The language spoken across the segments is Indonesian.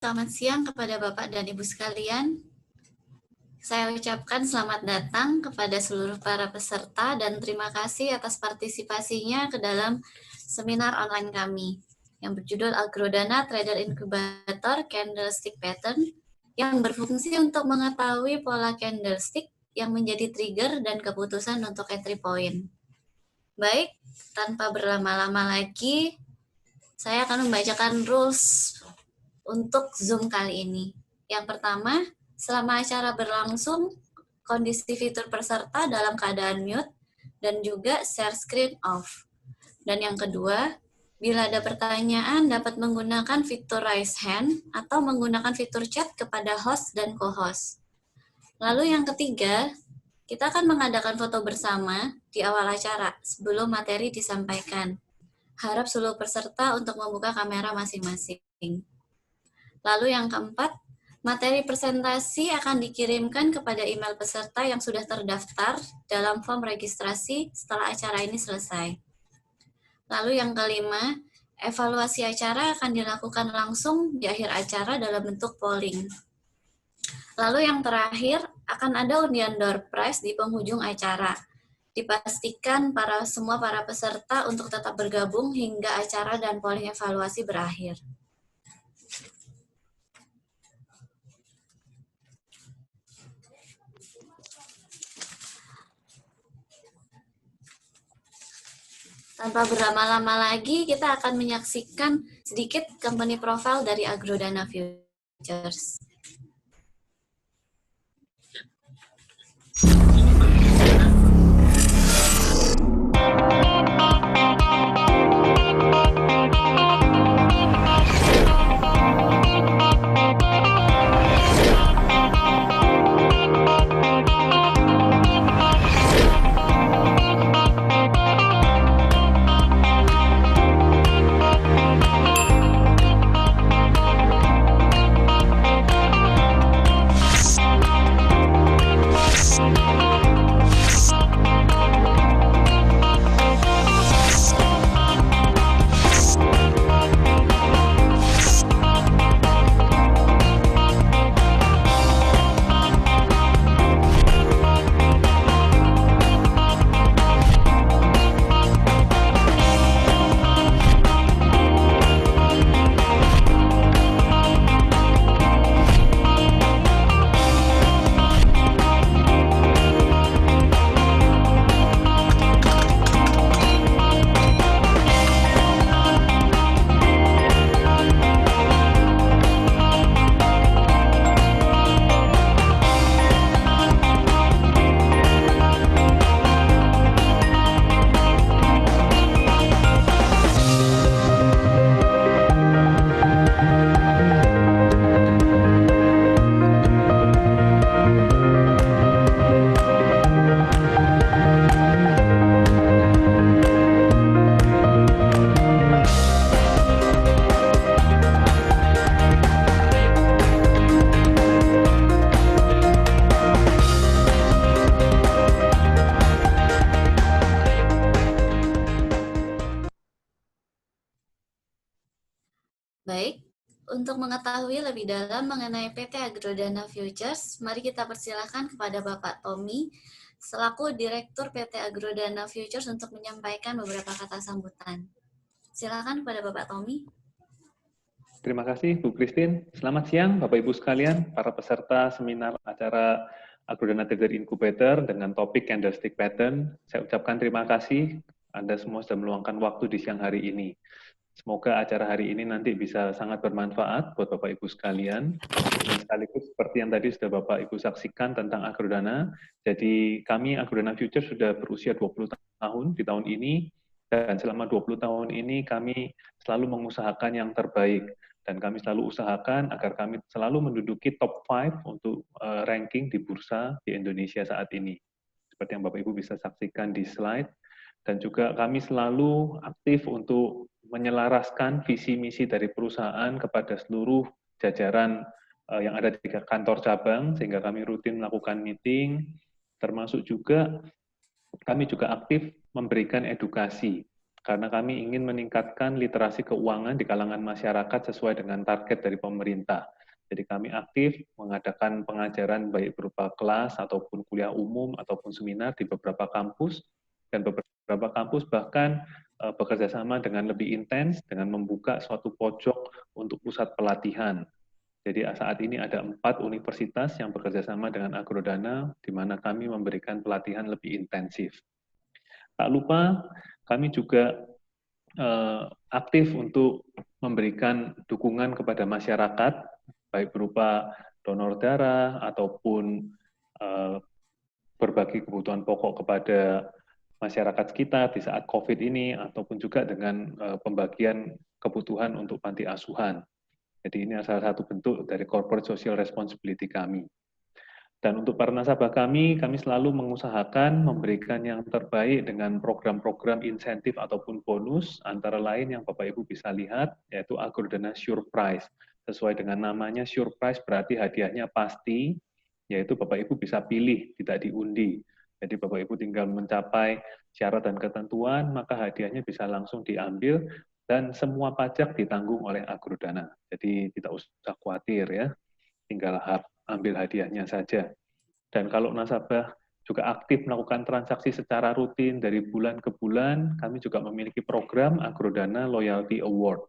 Selamat siang kepada Bapak dan Ibu sekalian. Saya ucapkan selamat datang kepada seluruh para peserta dan terima kasih atas partisipasinya ke dalam seminar online kami yang berjudul Agrodana Trader Incubator Candlestick Pattern yang berfungsi untuk mengetahui pola candlestick yang menjadi trigger dan keputusan untuk entry point. Baik, tanpa berlama-lama lagi, saya akan membacakan rules untuk Zoom kali ini. Yang pertama, selama acara berlangsung, kondisi fitur peserta dalam keadaan mute dan juga share screen off. Dan yang kedua, bila ada pertanyaan dapat menggunakan fitur raise hand atau menggunakan fitur chat kepada host dan co-host. Lalu yang ketiga, kita akan mengadakan foto bersama di awal acara sebelum materi disampaikan. Harap seluruh peserta untuk membuka kamera masing-masing. Lalu yang keempat, materi presentasi akan dikirimkan kepada email peserta yang sudah terdaftar dalam form registrasi setelah acara ini selesai. Lalu yang kelima, evaluasi acara akan dilakukan langsung di akhir acara dalam bentuk polling. Lalu yang terakhir, akan ada undian door prize di penghujung acara. Dipastikan semua para peserta untuk tetap bergabung hingga acara dan polling evaluasi berakhir. Tanpa berlama-lama lagi, kita akan menyaksikan sedikit company profile dari Agrodana Futures. Baik, untuk mengetahui lebih dalam mengenai PT Agrodana Futures, mari kita persilakan kepada Bapak Tommy, selaku Direktur PT Agrodana Futures untuk menyampaikan beberapa kata sambutan. Silakan kepada Bapak Tommy. Terima kasih Bu Christine. Selamat siang Bapak Ibu sekalian, para peserta seminar acara Agrodana Trader Incubator dengan topik Candlestick Pattern. Saya ucapkan terima kasih Anda semua sudah meluangkan waktu di siang hari ini. Semoga acara hari ini nanti bisa sangat bermanfaat buat Bapak Ibu sekalian. Dan sekaligus seperti yang tadi sudah Bapak Ibu saksikan tentang Agrodana, jadi kami Agrodana Future sudah berusia 20 tahun di tahun ini, dan selama 20 tahun ini kami selalu mengusahakan yang terbaik. Dan kami selalu usahakan agar kami selalu menduduki top 5 untuk ranking di bursa di Indonesia saat ini. Seperti yang Bapak Ibu bisa saksikan di slide. Dan juga kami selalu aktif untuk menyelaraskan visi misi dari perusahaan kepada seluruh jajaran yang ada di kantor cabang, sehingga kami rutin melakukan meeting, termasuk juga kami juga aktif memberikan edukasi karena kami ingin meningkatkan literasi keuangan di kalangan masyarakat sesuai dengan target dari pemerintah. Jadi kami aktif mengadakan pengajaran baik berupa kelas ataupun kuliah umum ataupun seminar di beberapa kampus, dan beberapa kampus bahkan bekerja sama dengan lebih intens dengan membuka suatu pojok untuk pusat pelatihan. Jadi saat ini ada 4 universitas yang bekerja sama dengan Agrodana, di mana kami memberikan pelatihan lebih intensif. Tak lupa, kami juga aktif untuk memberikan dukungan kepada masyarakat, baik berupa donor darah ataupun berbagi kebutuhan pokok kepada masyarakat sekitar di saat COVID ini, ataupun juga dengan pembagian kebutuhan untuk panti asuhan. Jadi ini salah satu bentuk dari corporate social responsibility kami. Dan untuk para nasabah kami selalu mengusahakan memberikan yang terbaik dengan program-program insentif ataupun bonus, antara lain yang Bapak Ibu bisa lihat, yaitu Agrodana Sure Prize. Sesuai dengan namanya, Sure Prize berarti hadiahnya pasti, yaitu Bapak Ibu bisa pilih, tidak diundi. Jadi Bapak Ibu tinggal mencapai syarat dan ketentuan, maka hadiahnya bisa langsung diambil, dan semua pajak ditanggung oleh Agrodana. Jadi tidak usah khawatir ya, tinggal ambil hadiahnya saja. Dan kalau nasabah juga aktif melakukan transaksi secara rutin dari bulan ke bulan, kami juga memiliki program Agrodana Loyalty Award.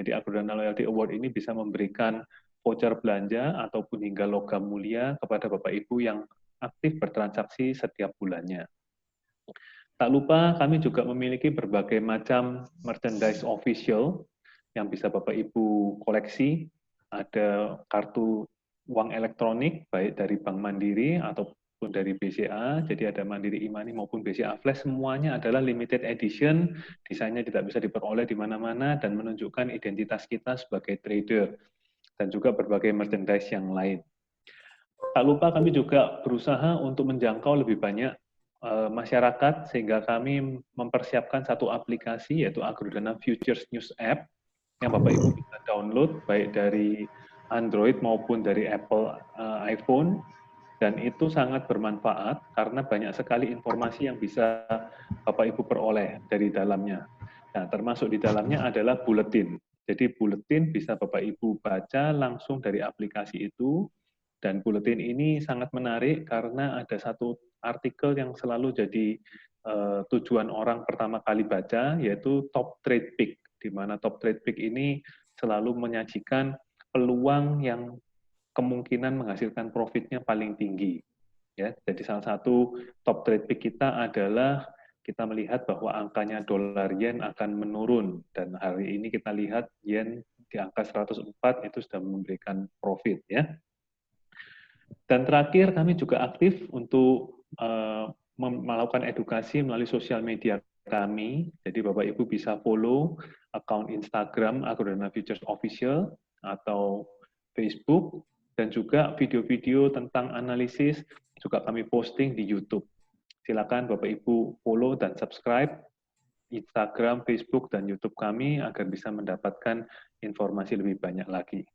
Jadi Agrodana Loyalty Award ini bisa memberikan voucher belanja ataupun hingga logam mulia kepada Bapak Ibu yang aktif bertransaksi setiap bulannya. Tak lupa kami juga memiliki berbagai macam merchandise official yang bisa Bapak Ibu koleksi. Ada kartu uang elektronik, baik dari Bank Mandiri ataupun dari BCA, jadi ada Mandiri e-money maupun BCA Flash, semuanya adalah limited edition, desainnya tidak bisa diperoleh di mana-mana, dan menunjukkan identitas kita sebagai trader, dan juga berbagai merchandise yang lain. Tak lupa kami juga berusaha untuk menjangkau lebih banyak masyarakat, sehingga kami mempersiapkan satu aplikasi, yaitu Agrodana Futures News App, yang Bapak Ibu bisa download baik dari Android maupun dari Apple iPhone, dan itu sangat bermanfaat karena banyak sekali informasi yang bisa Bapak Ibu peroleh dari dalamnya. Nah, termasuk di dalamnya adalah buletin. Jadi buletin bisa Bapak Ibu baca langsung dari aplikasi itu, dan buletin ini sangat menarik karena ada satu artikel yang selalu jadi tujuan orang pertama kali baca, yaitu Top Trade Pick, di mana Top Trade Pick ini selalu menyajikan peluang yang kemungkinan menghasilkan profitnya paling tinggi. Ya, jadi salah satu top trade pick kita adalah kita melihat bahwa angkanya dolar yen akan menurun, dan hari ini kita lihat yen di angka 104 itu sudah memberikan profit ya. Dan terakhir kami juga aktif untuk melakukan edukasi melalui sosial media kami. Jadi Bapak Ibu bisa follow akun Instagram Agrodana Futures Official atau Facebook, dan juga video-video tentang analisis juga kami posting di YouTube. Silakan Bapak Ibu follow dan subscribe Instagram, Facebook, dan YouTube kami agar bisa mendapatkan informasi lebih banyak lagi.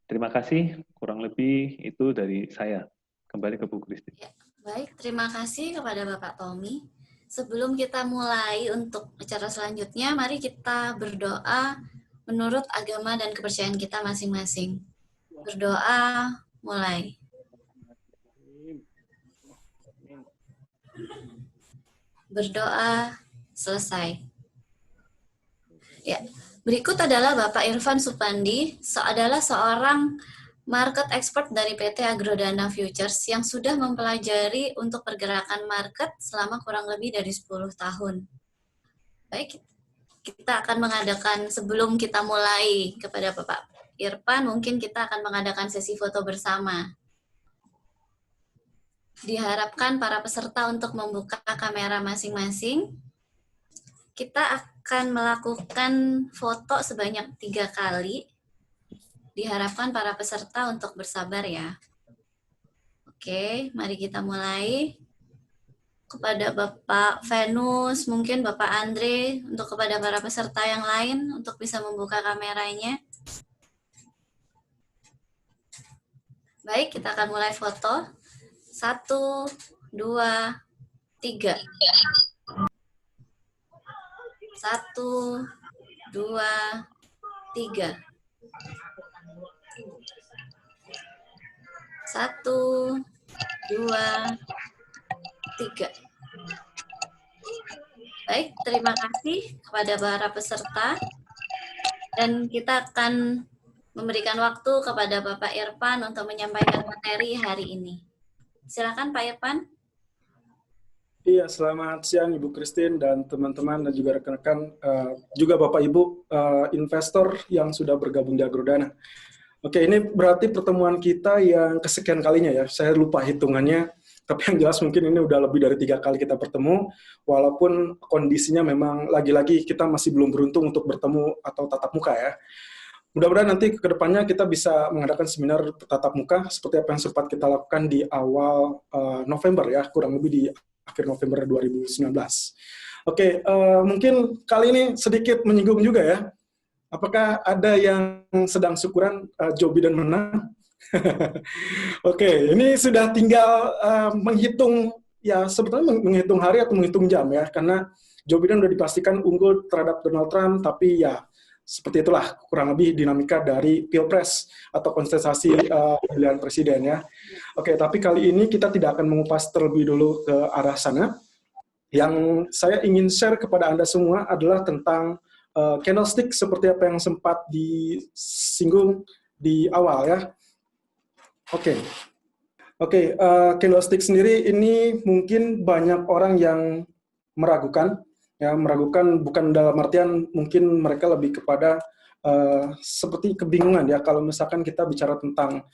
Terima kasih, kurang lebih itu dari saya. Kembali ke Bu Kristi. Ya, baik, terima kasih kepada Bapak Tommy. Sebelum kita mulai untuk acara selanjutnya, mari kita berdoa menurut agama dan kepercayaan kita masing-masing. Berdoa, mulai. Berdoa, selesai. Ya, berikut adalah Bapak Irfan Supandi, adalah seorang market expert dari PT Agrodana Futures yang sudah mempelajari untuk pergerakan market selama kurang lebih dari 10 tahun. Baik, kita akan mengadakan, sebelum kita mulai kepada Bapak Irfan, mungkin kita akan mengadakan sesi foto bersama. Diharapkan para peserta untuk membuka kamera masing-masing. Kita akan melakukan foto sebanyak 3 kali. Diharapkan para peserta untuk bersabar ya. Oke, mari kita mulai. Kepada Bapak Venus, mungkin Bapak Andre, untuk kepada para peserta yang lain, untuk bisa membuka kameranya. Baik, kita akan mulai foto. 1, 2, 3. 1, 2, 3. 1, 2, 3. Baik, terima kasih kepada para peserta. Dan kita akan memberikan waktu kepada Bapak Irfan untuk menyampaikan materi hari ini. Silakan Pak Irfan. Iya, selamat siang Ibu Christine dan teman-teman dan juga rekan-rekan, juga Bapak Ibu investor yang sudah bergabung di Agrodana. Oke, ini berarti pertemuan kita yang kesekian kalinya ya, saya lupa hitungannya, tapi yang jelas mungkin ini udah lebih dari 3 kali kita bertemu, walaupun kondisinya memang lagi-lagi kita masih belum beruntung untuk bertemu atau tatap muka ya. Mudah-mudahan nanti ke depannya kita bisa mengadakan seminar tatap muka seperti apa yang sempat kita lakukan di awal November ya, kurang lebih di akhir November 2019. Oke, mungkin kali ini sedikit menyinggung juga ya. Apakah ada yang sedang syukuran Joe Biden menang? Oke, ini sudah tinggal menghitung, ya sebetulnya menghitung hari atau menghitung jam ya, karena Joe Biden sudah dipastikan unggul terhadap Donald Trump, tapi ya seperti itulah kurang lebih dinamika dari Pilpres atau kontestasi pemilihan presiden ya. Oke, tapi kali ini kita tidak akan mengupas terlebih dulu ke arah sana. Yang saya ingin share kepada Anda semua adalah tentang candlestick seperti apa yang sempat disinggung di awal ya. Oke, candlestick sendiri ini mungkin banyak orang yang meragukan, ya meragukan bukan dalam artian mungkin mereka lebih kepada seperti kebingungan ya kalau misalkan kita bicara tentang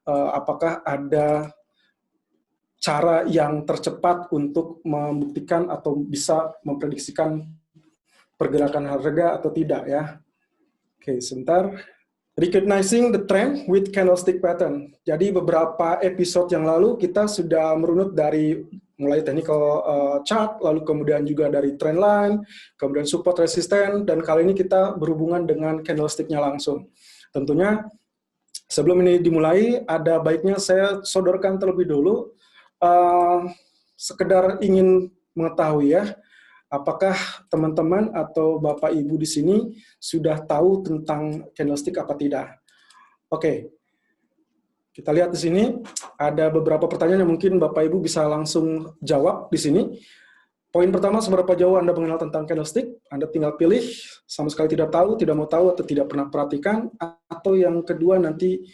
apakah ada cara yang tercepat untuk membuktikan atau bisa memprediksikan pergerakan harga atau tidak ya. Oke, sebentar. Recognizing the trend with candlestick pattern. Jadi beberapa episode yang lalu kita sudah merunut dari mulai technical chart, lalu kemudian juga dari trend line, kemudian support resisten, dan kali ini kita berhubungan dengan candlestick-nya langsung. Tentunya sebelum ini dimulai, ada baiknya saya sodorkan terlebih dulu, sekedar ingin mengetahui ya, apakah teman-teman atau Bapak Ibu di sini sudah tahu tentang candlestick apa tidak? Oke, kita lihat di sini ada beberapa pertanyaan yang mungkin Bapak Ibu bisa langsung jawab di sini. Poin pertama, seberapa jauh Anda mengenal tentang candlestick? Anda tinggal pilih, sama sekali tidak tahu, tidak mau tahu, atau tidak pernah perhatikan. Atau yang kedua nanti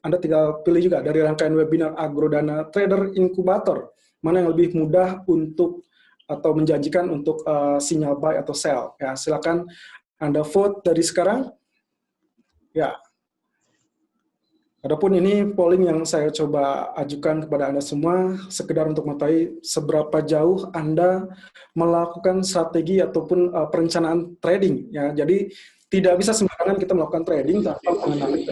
Anda tinggal pilih juga dari rangkaian webinar Agrodana Trader Incubator, mana yang lebih mudah untuk atau menjanjikan untuk sinyal buy atau sell. Ya, silakan Anda vote dari sekarang. Ya. Adapun ini polling yang saya coba ajukan kepada Anda semua, sekedar untuk mengetahui seberapa jauh Anda melakukan strategi ataupun perencanaan trading. Ya, jadi tidak bisa sembarangan kita melakukan trading tanpa mengenali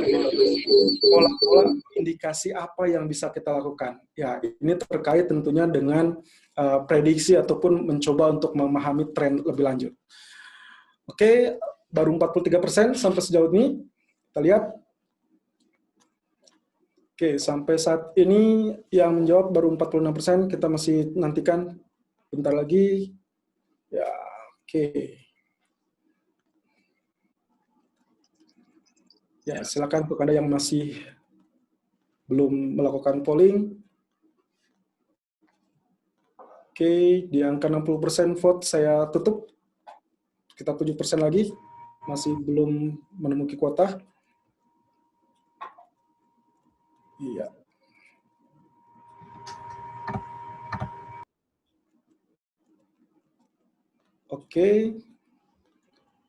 pola-pola indikasi apa yang bisa kita lakukan. Ya, ini terkait tentunya dengan prediksi ataupun mencoba untuk memahami tren lebih lanjut. Oke, baru 43% sampai sejauh ini. Kita lihat. Oke, sampai saat ini yang menjawab baru 46%, kita masih nantikan bentar lagi. Ya, oke. Ya, silakan untuk Anda yang masih belum melakukan polling. Oke, di angka 60% vote saya tutup. Kita 7% lagi, masih belum menemukan kuota. Iya. Oke.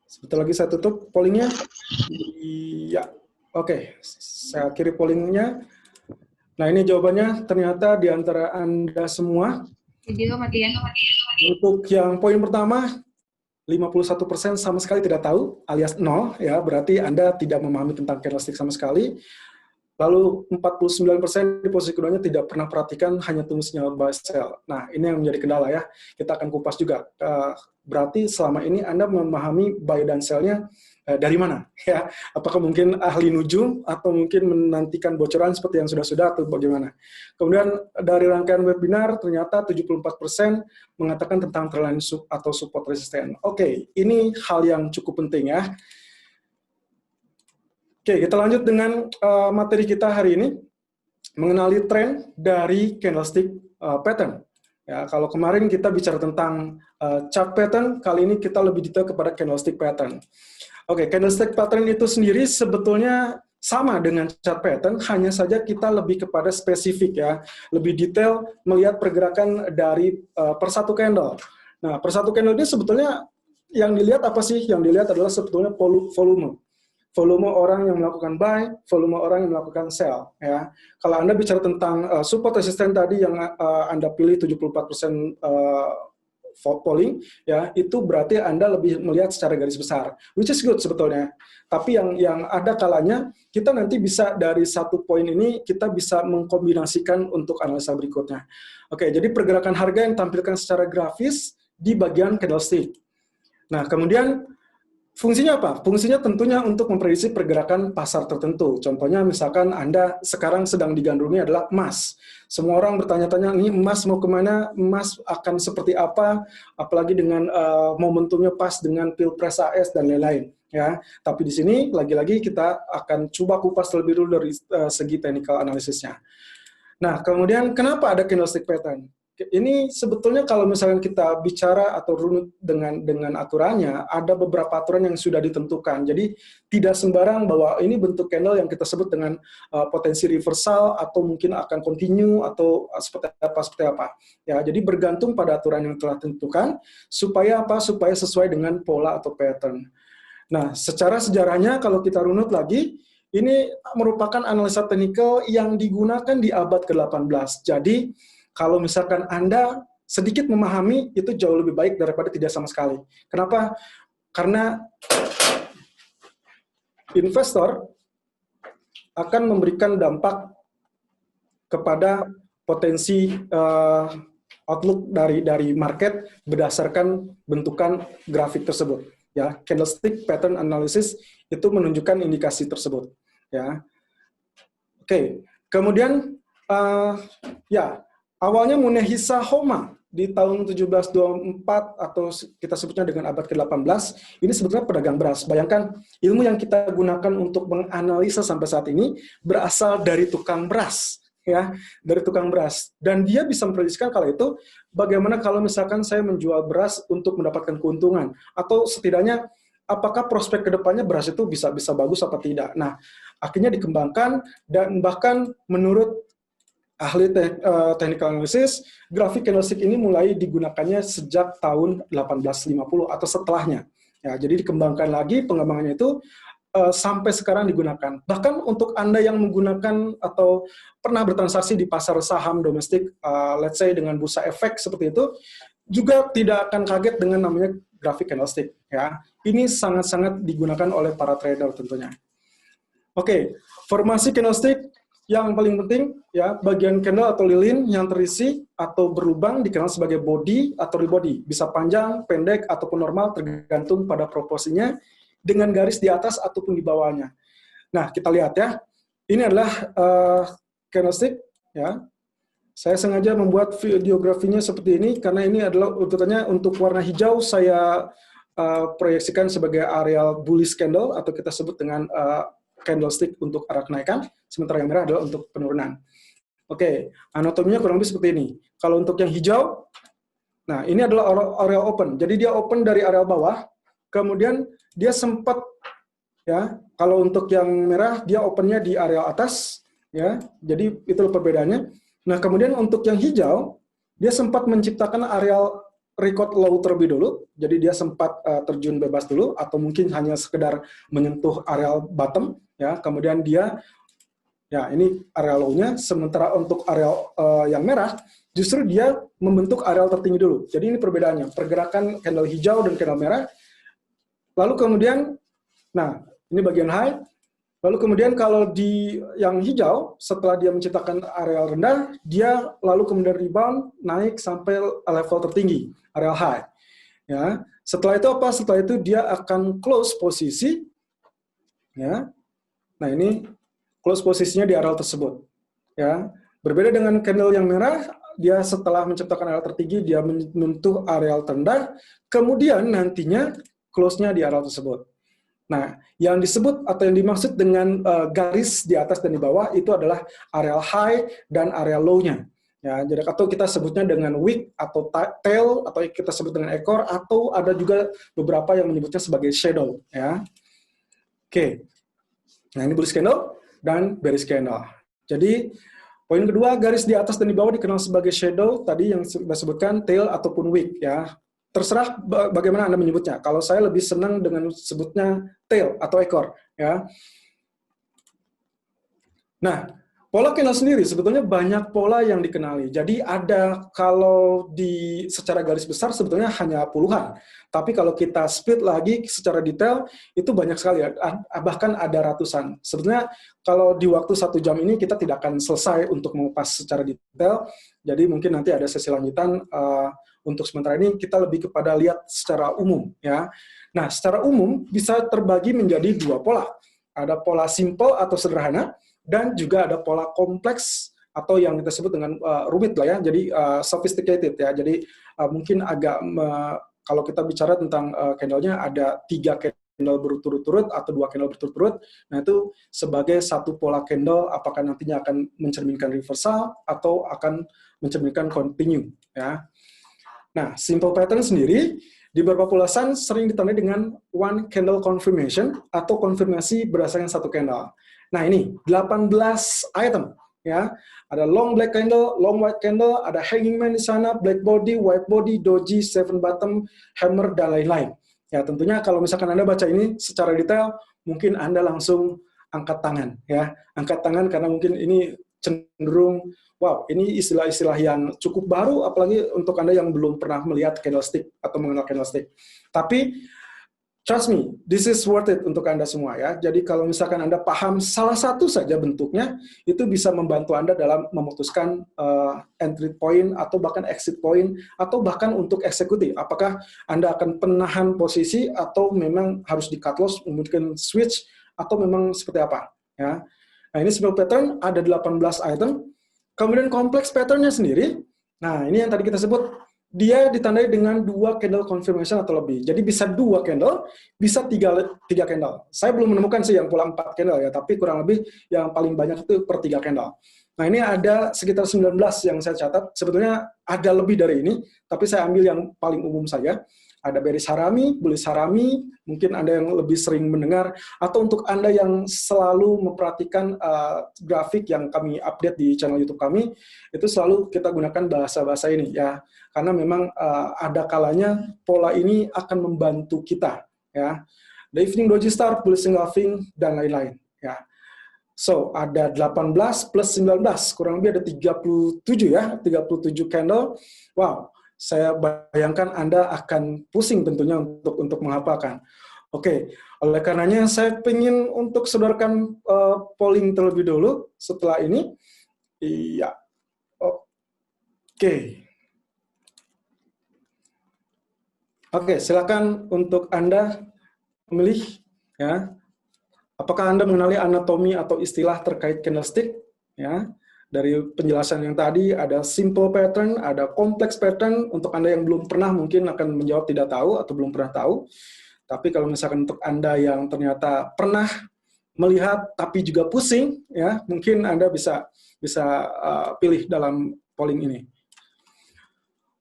Sebentar lagi saya tutup pollingnya. Iya. Oke, saya akhiri pollingnya. Nah, ini jawabannya ternyata di antara Anda semua. Video mati ya. Untuk yang poin pertama, 51% sama sekali tidak tahu, alias 0, ya, berarti Anda tidak memahami tentang candlestick sama sekali. Lalu 49% di posisi keduanya tidak pernah perhatikan, hanya tunggu sinyal buy sell. Nah, ini yang menjadi kendala ya. Kita akan kupas juga. Berarti selama ini Anda memahami buy dan sell-nya dari mana? Ya, apakah mungkin ahli nujum atau mungkin menantikan bocoran seperti yang sudah-sudah atau bagaimana? Kemudian dari rangkaian webinar ternyata 74% mengatakan tentang trendline atau support resisten. Oke, ini hal yang cukup penting ya. Oke, kita lanjut dengan materi kita hari ini, mengenali tren dari candlestick pattern. Ya, kalau kemarin kita bicara tentang chart pattern, kali ini kita lebih detail kepada candlestick pattern. Oke, candlestick pattern itu sendiri sebetulnya sama dengan chart pattern, hanya saja kita lebih kepada spesifik ya, lebih detail melihat pergerakan dari per satu candle. Nah, per satu candle ini sebetulnya yang dilihat apa sih? Yang dilihat adalah sebetulnya volume. Volume orang yang melakukan buy, volume orang yang melakukan sell. Ya. Kalau Anda bicara tentang support resisten tadi yang Anda pilih 74% polling, ya itu berarti Anda lebih melihat secara garis besar, which is good sebetulnya. Tapi yang ada kalanya kita nanti bisa dari satu poin ini kita bisa mengkombinasikan untuk analisa berikutnya. Oke, jadi pergerakan harga yang tampilkan secara grafis di bagian candlestick. Nah, kemudian fungsinya apa? Fungsinya tentunya untuk memprediksi pergerakan pasar tertentu. Contohnya misalkan Anda sekarang sedang digandrungi adalah emas. Semua orang bertanya-tanya, ini emas mau kemana? Emas akan seperti apa? Apalagi dengan momentumnya pas dengan Pilpres AS dan lain-lain. Ya, tapi di sini lagi-lagi kita akan coba kupas terlebih dulu dari segi technical analisisnya. Nah, kemudian kenapa ada candlestick pattern? Ini sebetulnya kalau misalnya kita bicara atau runut dengan aturannya, ada beberapa aturan yang sudah ditentukan. Jadi tidak sembarang bahwa ini bentuk candle yang kita sebut dengan potensi reversal atau mungkin akan continue atau seperti apa. Ya, jadi bergantung pada aturan yang telah ditentukan supaya apa? Supaya sesuai dengan pola atau pattern. Nah, secara sejarahnya kalau kita runut lagi, ini merupakan analisa teknikal yang digunakan di abad ke-18. Jadi kalau misalkan Anda sedikit memahami, itu jauh lebih baik daripada tidak sama sekali. Kenapa? Karena investor akan memberikan dampak kepada potensi outlook dari market berdasarkan bentukan grafik tersebut. Ya, candlestick pattern analysis itu menunjukkan indikasi tersebut. Ya, oke. Kemudian ya. Awalnya Munehisa Homa di tahun 1724 atau kita sebutnya dengan abad ke-18, ini sebetulnya pedagang beras. Bayangkan ilmu yang kita gunakan untuk menganalisa sampai saat ini berasal dari tukang beras, ya, dari tukang beras. Dan dia bisa memprediksikan kalau itu bagaimana kalau misalkan saya menjual beras untuk mendapatkan keuntungan atau setidaknya apakah prospek kedepannya beras itu bisa bagus apa tidak. Nah, akhirnya dikembangkan dan bahkan menurut ahli technical analysis, grafik candlestick ini mulai digunakannya sejak tahun 1850 atau setelahnya. Ya, jadi dikembangkan lagi, pengembangannya itu sampai sekarang digunakan. Bahkan untuk Anda yang menggunakan atau pernah bertransaksi di pasar saham domestik, let's say dengan bursa efek seperti itu, juga tidak akan kaget dengan namanya grafik candlestick. Ya, ini sangat-sangat digunakan oleh para trader tentunya. Oke, formasi candlestick. Yang paling penting, ya, bagian candle atau lilin yang terisi atau berlubang dikenal sebagai body atau real body. Bisa panjang, pendek, ataupun normal tergantung pada proporsinya dengan garis di atas ataupun di bawahnya. Nah, kita lihat ya. Ini adalah candlestick. Ya. Saya sengaja membuat videografinya seperti ini karena ini adalah urutannya untuk warna hijau saya proyeksikan sebagai areal bullish candle atau kita sebut dengan candlestick untuk arah kenaikan, sementara yang merah adalah untuk penurunan. Oke, anatominya kurang lebih seperti ini. Kalau untuk yang hijau, nah ini adalah area open. Jadi dia open dari area bawah, kemudian dia sempat, ya, kalau untuk yang merah dia opennya di area atas, ya. Jadi itu perbedaannya. Nah kemudian untuk yang hijau, dia sempat menciptakan area record low terlebih dulu, jadi dia sempat terjun bebas dulu, atau mungkin hanya sekedar menyentuh area bottom, ya. Kemudian dia, ya ini area low-nya, sementara untuk area yang merah, justru dia membentuk area tertinggi dulu. Jadi ini perbedaannya, pergerakan candle hijau dan candle merah. Lalu kemudian, nah ini bagian high, Lalu kemudian kalau di yang hijau, setelah dia menciptakan areal rendah, dia lalu kemudian rebound naik sampai level tertinggi, areal high. Ya, setelah itu apa? Setelah itu dia akan close posisi. Ya, nah ini close posisinya di areal tersebut. Ya, berbeda dengan candle yang merah, dia setelah menciptakan areal tertinggi, dia menyentuh areal terendah, kemudian nantinya close-nya di areal tersebut. Nah, yang disebut atau yang dimaksud dengan garis di atas dan di bawah itu adalah areal high dan areal low-nya. Ya, jadi atau kita sebutnya dengan wick atau tail atau kita sebut dengan ekor atau ada juga beberapa yang menyebutnya sebagai shadow. Ya, oke. Nah, ini bullish candle dan bearish candle. Jadi poin kedua, garis di atas dan di bawah dikenal sebagai shadow. Tadi yang sudah sebutkan tail ataupun wick. Ya, terserah bagaimana Anda menyebutnya. Kalau saya lebih senang dengan sebutnya tail atau ekor, ya. Nah, pola candle sendiri sebetulnya banyak pola yang dikenali. Jadi ada kalau di secara garis besar sebetulnya hanya puluhan. Tapi kalau kita split lagi secara detail itu banyak sekali, bahkan ada ratusan. Sebetulnya kalau di waktu 1 jam ini kita tidak akan selesai untuk mengupas secara detail. Jadi mungkin nanti ada sesi lanjutan. Untuk sementara ini kita lebih kepada lihat secara umum, ya. Nah, secara umum bisa terbagi menjadi 2 pola. Ada pola simple atau sederhana dan juga ada pola kompleks atau yang kita sebut dengan rumit lah ya. Jadi sophisticated ya. Jadi mungkin agak kalau kita bicara tentang candle-nya ada 3 candle berturut-turut atau 2 candle berturut-turut. Nah, itu sebagai satu pola candle apakah nantinya akan mencerminkan reversal atau akan mencerminkan continue, ya. Nah, simple pattern sendiri di beberapa pulasan sering ditandai dengan one candle confirmation atau konfirmasi berdasarkan satu candle. Nah, ini 18 item, ya. Ada long black candle, long white candle, ada hanging man di sana, black body, white body, doji, seven bottom, hammer, dan lain-lain. Ya, tentunya kalau misalkan Anda baca ini secara detail, mungkin Anda langsung angkat tangan, ya. Angkat tangan karena mungkin ini cenderung, wow, ini istilah-istilah yang cukup baru, apalagi untuk Anda yang belum pernah melihat candlestick atau mengenal candlestick. Tapi, trust me, this is worth it untuk Anda semua, ya. Jadi kalau misalkan Anda paham salah satu saja bentuknya, itu bisa membantu Anda dalam memutuskan entry point atau bahkan exit point atau bahkan untuk eksekusi. Apakah Anda akan penahan posisi atau memang harus di cut loss, mungkin switch atau memang seperti apa, ya. Nah, ini simple pattern ada 18 item. Kemudian kompleks pattern-nya sendiri. Nah, ini yang tadi kita sebut, dia ditandai dengan 2 candle confirmation atau lebih. Jadi bisa 2 candle, bisa 3 candle. Saya belum menemukan sih yang pola 4 candle ya, tapi kurang lebih yang paling banyak itu per 3 candle. Nah, ini ada sekitar 19 yang saya catat. Sebetulnya ada lebih dari ini, tapi saya ambil yang paling umum saja. Ada bearish harami, bullish harami, mungkin Anda yang lebih sering mendengar, atau untuk Anda yang selalu memperhatikan grafik yang kami update di channel YouTube kami, itu selalu kita gunakan bahasa-bahasa ini, ya. Karena memang ada kalanya pola ini akan membantu kita, ya. The evening doji start, bullish engulfing, dan lain-lain, ya. So, ada 18 plus 19, kurang lebih ada 37 ya, 37 candle. Wow. Saya bayangkan Anda akan pusing tentunya untuk menghafalkan. Oke, oleh karenanya saya ingin untuk saudarakan polling terlebih dulu setelah ini. Iya, oke. Oke, silakan untuk Anda memilih, ya. Apakah Anda mengenali anatomi atau istilah terkait candlestick, ya? Dari penjelasan yang tadi, ada simple pattern, ada complex pattern. Untuk Anda yang belum pernah mungkin akan menjawab tidak tahu atau belum pernah tahu. Tapi kalau misalkan untuk Anda yang ternyata pernah melihat tapi juga pusing, ya mungkin Anda bisa pilih dalam polling ini.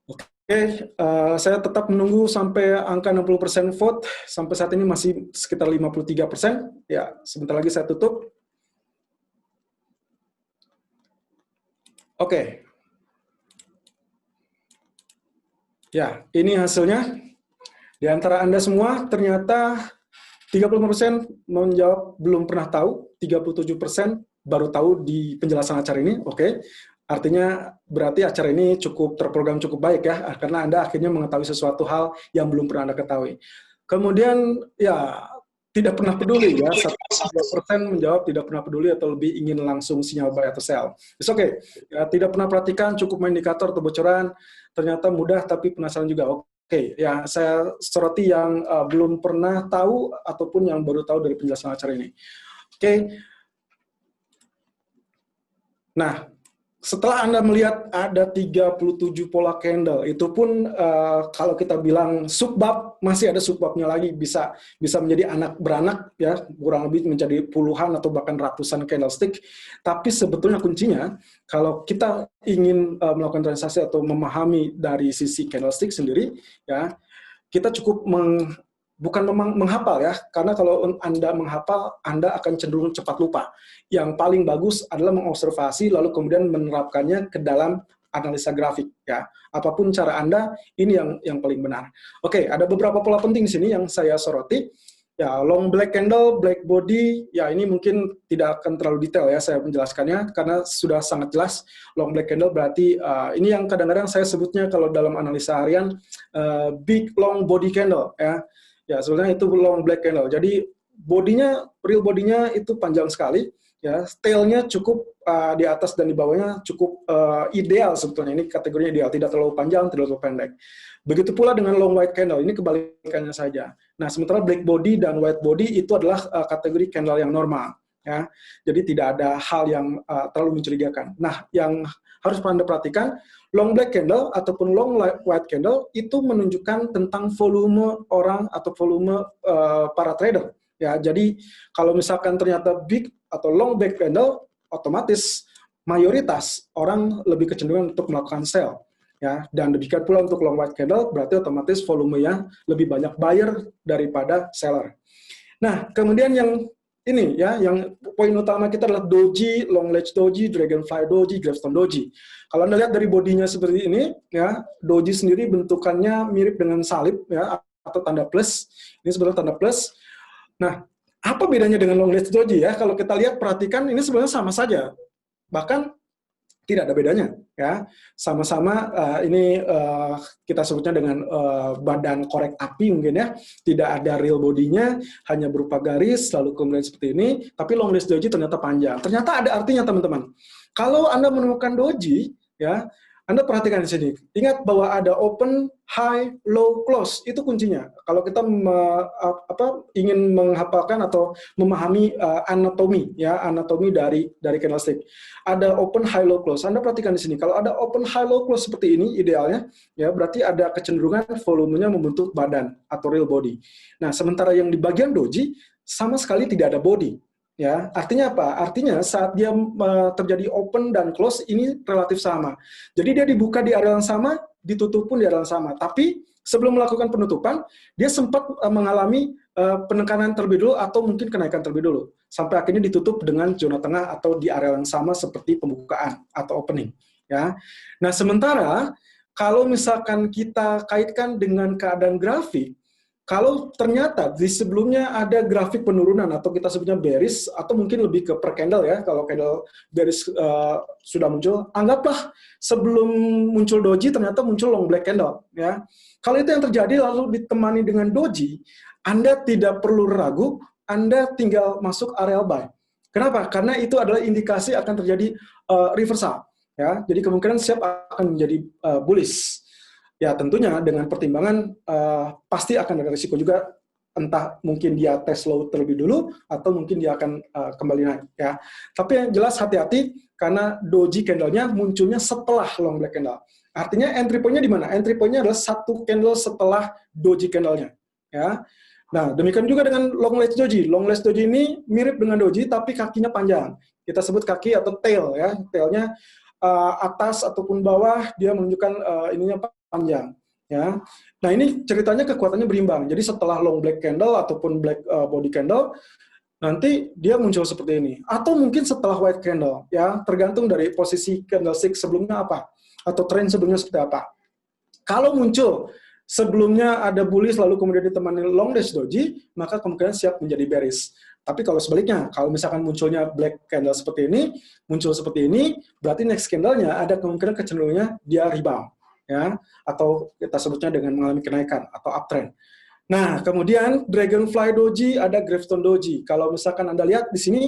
Oke, saya tetap menunggu sampai angka 60% vote. Sampai saat ini masih sekitar 53%. Ya, sebentar lagi saya tutup. Oke. Ya, ini hasilnya. Di antara Anda semua, ternyata 30% menjawab belum pernah tahu, 37% baru tahu di penjelasan acara ini. Oke. Artinya berarti acara ini cukup terprogram cukup baik ya, karena Anda akhirnya mengetahui sesuatu hal yang belum pernah Anda ketahui. Kemudian, ya, tidak pernah peduli ya, 1% menjawab tidak pernah peduli atau lebih ingin langsung sinyal buy atau sell. It's okay. Ya, tidak pernah perhatikan, cukup main indikator atau bocoran, ternyata mudah tapi penasaran juga. Oke, ya saya soroti yang belum pernah tahu ataupun yang baru tahu dari penjelasan acara ini. Oke. Nah, setelah Anda melihat ada 37 pola candle, itu pun kalau kita bilang subbab, masih ada subbabnya lagi, bisa menjadi anak beranak, ya kurang lebih menjadi puluhan atau bahkan ratusan candlestick. Tapi sebetulnya kuncinya, kalau kita ingin melakukan transaksi atau memahami dari sisi candlestick sendiri, ya kita cukup bukan memang menghafal ya, karena kalau Anda menghafal, Anda akan cenderung cepat lupa. Yang paling bagus adalah mengobservasi, lalu kemudian menerapkannya ke dalam analisa grafik. Ya, apapun cara Anda, ini yang paling benar. Oke, ada beberapa pola penting di sini yang saya soroti. Ya, long black candle, black body, ya ini mungkin tidak akan terlalu detail ya saya menjelaskannya, karena sudah sangat jelas. Long black candle berarti, ini yang kadang-kadang saya sebutnya kalau dalam analisa harian, big long body candle. Ya, sebenarnya itu long black candle. Jadi real bodinya itu panjang sekali. Ya, tailnya cukup di atas dan di bawahnya cukup ideal sebetulnya. Ini kategorinya ideal, tidak terlalu panjang, tidak terlalu pendek. Begitu pula dengan long white candle. Ini kebalikannya saja. Nah, sementara black body dan white body itu adalah kategori candle yang normal. Ya, jadi tidak ada hal yang terlalu mencurigakan. Nah, yang harus Anda perhatikan, long black candle ataupun long white candle itu menunjukkan tentang volume orang atau volume para trader. Ya, jadi kalau misalkan ternyata big atau long black candle, otomatis mayoritas orang lebih kecenderungan untuk melakukan sell. Ya, dan demikian pula untuk long white candle, berarti otomatis volumenya lebih banyak buyer daripada seller. Nah, kemudian yang ini ya, yang poin utama kita adalah doji, long ledge doji, dragonfly doji, gravestone doji. Kalau Anda lihat dari bodinya seperti ini, ya, doji sendiri bentukannya mirip dengan salib ya, atau tanda plus. Ini sebenarnya tanda plus. Nah, apa bedanya dengan long ledge doji ya? Kalau kita lihat, perhatikan, ini sebenarnya sama saja. Bahkan tidak ada bedanya ya, sama-sama ini kita sebutnya dengan badan korek api mungkin ya, tidak ada real bodinya, hanya berupa garis lalu kemudian seperti ini. Tapi long ledge doji ternyata panjang, ternyata ada artinya teman-teman. Kalau Anda menemukan doji ya, Anda perhatikan di sini, ingat bahwa ada open, high, low, close, itu kuncinya. Kalau kita ingin menghafalkan atau memahami anatomi ya, anatomi dari candlestick. Ada open, high, low, close. Anda perhatikan di sini, kalau ada open, high, low, close seperti ini idealnya, ya berarti ada kecenderungan volumenya membentuk badan atau real body. Nah, sementara yang di bagian doji sama sekali tidak ada body. Ya, artinya apa? Artinya saat dia terjadi open dan close ini relatif sama. Jadi dia dibuka di area yang sama, ditutup pun di area yang sama. Tapi sebelum melakukan penutupan, dia sempat mengalami penekanan terlebih dulu atau mungkin kenaikan terlebih dulu. Sampai akhirnya ditutup dengan zona tengah atau di area yang sama seperti pembukaan atau opening. Ya. Nah, sementara kalau misalkan kita kaitkan dengan keadaan grafik, kalau ternyata di sebelumnya ada grafik penurunan atau kita sebutnya bearish atau mungkin lebih ke per candle ya, kalau candle bearish sudah muncul, anggaplah sebelum muncul doji ternyata muncul long black candle ya. Kalau itu yang terjadi lalu ditemani dengan doji, Anda tidak perlu ragu, Anda tinggal masuk area buy. Kenapa? Karena itu adalah indikasi akan terjadi reversal ya. Jadi kemungkinan siap akan menjadi bullish. Ya tentunya dengan pertimbangan pasti akan ada risiko juga, entah mungkin dia tes low terlebih dulu atau mungkin dia akan kembali naik ya. Tapi yang jelas hati-hati karena doji candle-nya munculnya setelah long black candle. Artinya entry point-nya di mana? Entry point-nya adalah satu candle setelah doji candle-nya ya. Nah, demikian juga dengan long ledge doji. Long ledge doji ini mirip dengan doji tapi kakinya panjang. Kita sebut kaki atau tail ya. Tail-nya atas ataupun bawah dia menunjukkan ininya panjang ya. Nah, ini ceritanya kekuatannya berimbang. Jadi setelah long black candle ataupun black body candle nanti dia muncul seperti ini, atau mungkin setelah white candle ya, tergantung dari posisi candlestick sebelumnya apa atau tren sebelumnya seperti apa. Kalau muncul sebelumnya ada bullish lalu kemudian ditemani long ledge doji, maka kemungkinan siap menjadi bearish. Tapi kalau sebaliknya, kalau misalkan munculnya black candle seperti ini, muncul seperti ini, berarti next candle-nya ada kemungkinan kecenderungannya dia rebound ya, atau kita sebutnya dengan mengalami kenaikan atau uptrend. Nah, kemudian Dragonfly Doji, ada Gravestone Doji. Kalau misalkan Anda lihat di sini,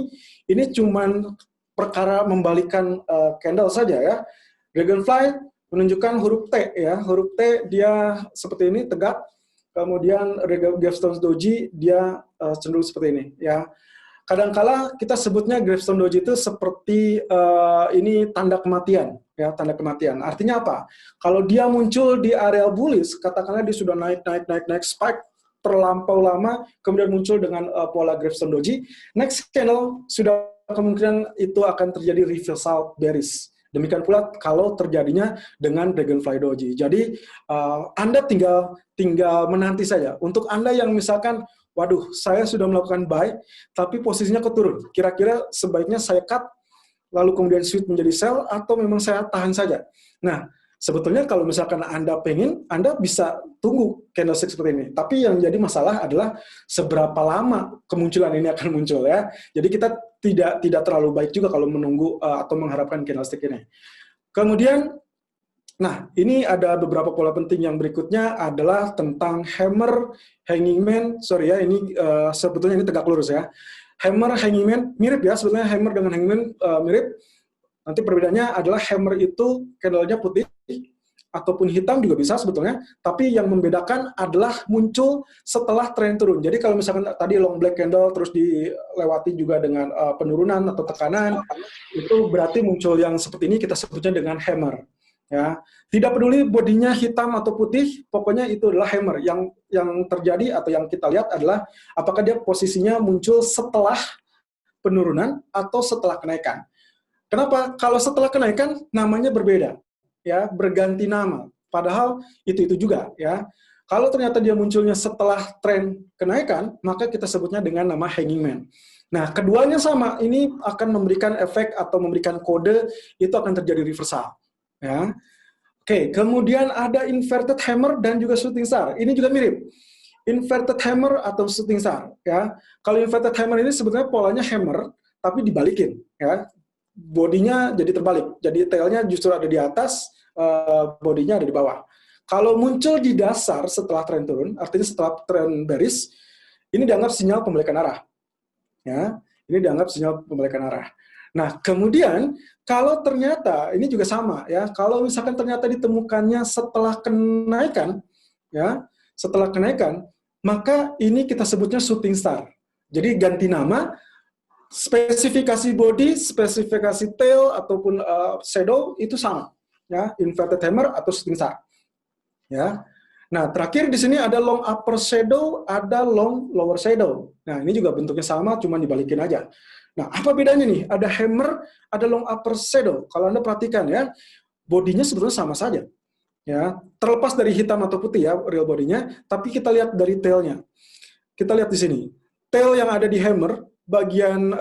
ini cuman perkara membalikan candle saja ya. Dragonfly menunjukkan huruf T ya. Huruf T dia seperti ini, tegak. Kemudian Gravestone Doji dia cenderung seperti ini ya. Kadangkala kita sebutnya Gravestone Doji itu seperti ini tanda kematian ya, tanda kematian. Artinya apa? Kalau dia muncul di area bullish, katakanlah dia sudah naik spike terlampau lama, kemudian muncul dengan pola Gravestone Doji, next candle sudah kemungkinan itu akan terjadi reversal bearish. Demikian pula kalau terjadinya dengan Dragonfly Doji. Jadi Anda tinggal menanti saja. Untuk Anda yang misalkan, waduh, saya sudah melakukan buy, tapi posisinya keturun. Kira-kira sebaiknya saya cut, lalu kemudian switch menjadi sell, atau memang saya tahan saja. Nah, sebetulnya kalau misalkan Anda pengen, Anda bisa tunggu candlestick seperti ini. Tapi yang jadi masalah adalah seberapa lama kemunculan ini akan muncul ya. Jadi kita tidak terlalu baik juga kalau menunggu atau mengharapkan candlestick ini. Kemudian, nah ini ada beberapa pola penting yang berikutnya adalah tentang hammer, hanging man. Sorry ya, ini sebetulnya ini tegak lurus ya. Hammer, hanging man, mirip ya, sebetulnya hammer dengan hanging man mirip. Nanti perbedaannya adalah hammer itu candle-nya putih ataupun hitam juga bisa sebetulnya, tapi yang membedakan adalah muncul setelah tren turun. Jadi kalau misalkan tadi long black candle terus dilewati juga dengan penurunan atau tekanan, itu berarti muncul yang seperti ini kita sebutnya dengan hammer. Ya, tidak peduli bodinya hitam atau putih, pokoknya itu adalah hammer. Yang terjadi atau yang kita lihat adalah apakah dia posisinya muncul setelah penurunan atau setelah kenaikan. Kenapa? Kalau setelah kenaikan namanya berbeda, ya, berganti nama. Padahal itu juga, ya. Kalau ternyata dia munculnya setelah tren kenaikan, maka kita sebutnya dengan nama hanging man. Nah, keduanya sama. Ini akan memberikan efek atau memberikan kode itu akan terjadi reversal, ya. Oke, kemudian ada inverted hammer dan juga shooting star. Ini juga mirip. Inverted hammer atau shooting star, ya. Kalau inverted hammer ini sebetulnya polanya hammer, tapi dibalikin, ya. Bodinya jadi terbalik, jadi tailnya justru ada di atas, bodinya ada di bawah. Kalau muncul di dasar setelah tren turun, artinya setelah tren bearish, ini dianggap sinyal pembalikan arah. Ya, ini dianggap sinyal pembalikan arah. Nah, kemudian kalau ternyata ini juga sama, ya, kalau misalkan ternyata ditemukannya setelah kenaikan, ya, setelah kenaikan, maka ini kita sebutnya shooting star. Jadi ganti nama. Spesifikasi body, spesifikasi tail ataupun shadow itu sama, ya, inverted hammer atau shooting star, ya. Nah, terakhir di sini ada long upper shadow, ada long lower shadow. Nah, ini juga bentuknya sama, cuma dibalikin aja. Nah, apa bedanya nih? Ada hammer, ada long upper shadow. Kalau Anda perhatikan ya, bodinya sebetulnya sama saja, ya. Terlepas dari hitam atau putih ya real bodinya, tapi kita lihat dari tailnya. Kita lihat di sini, tail yang ada di hammer bagian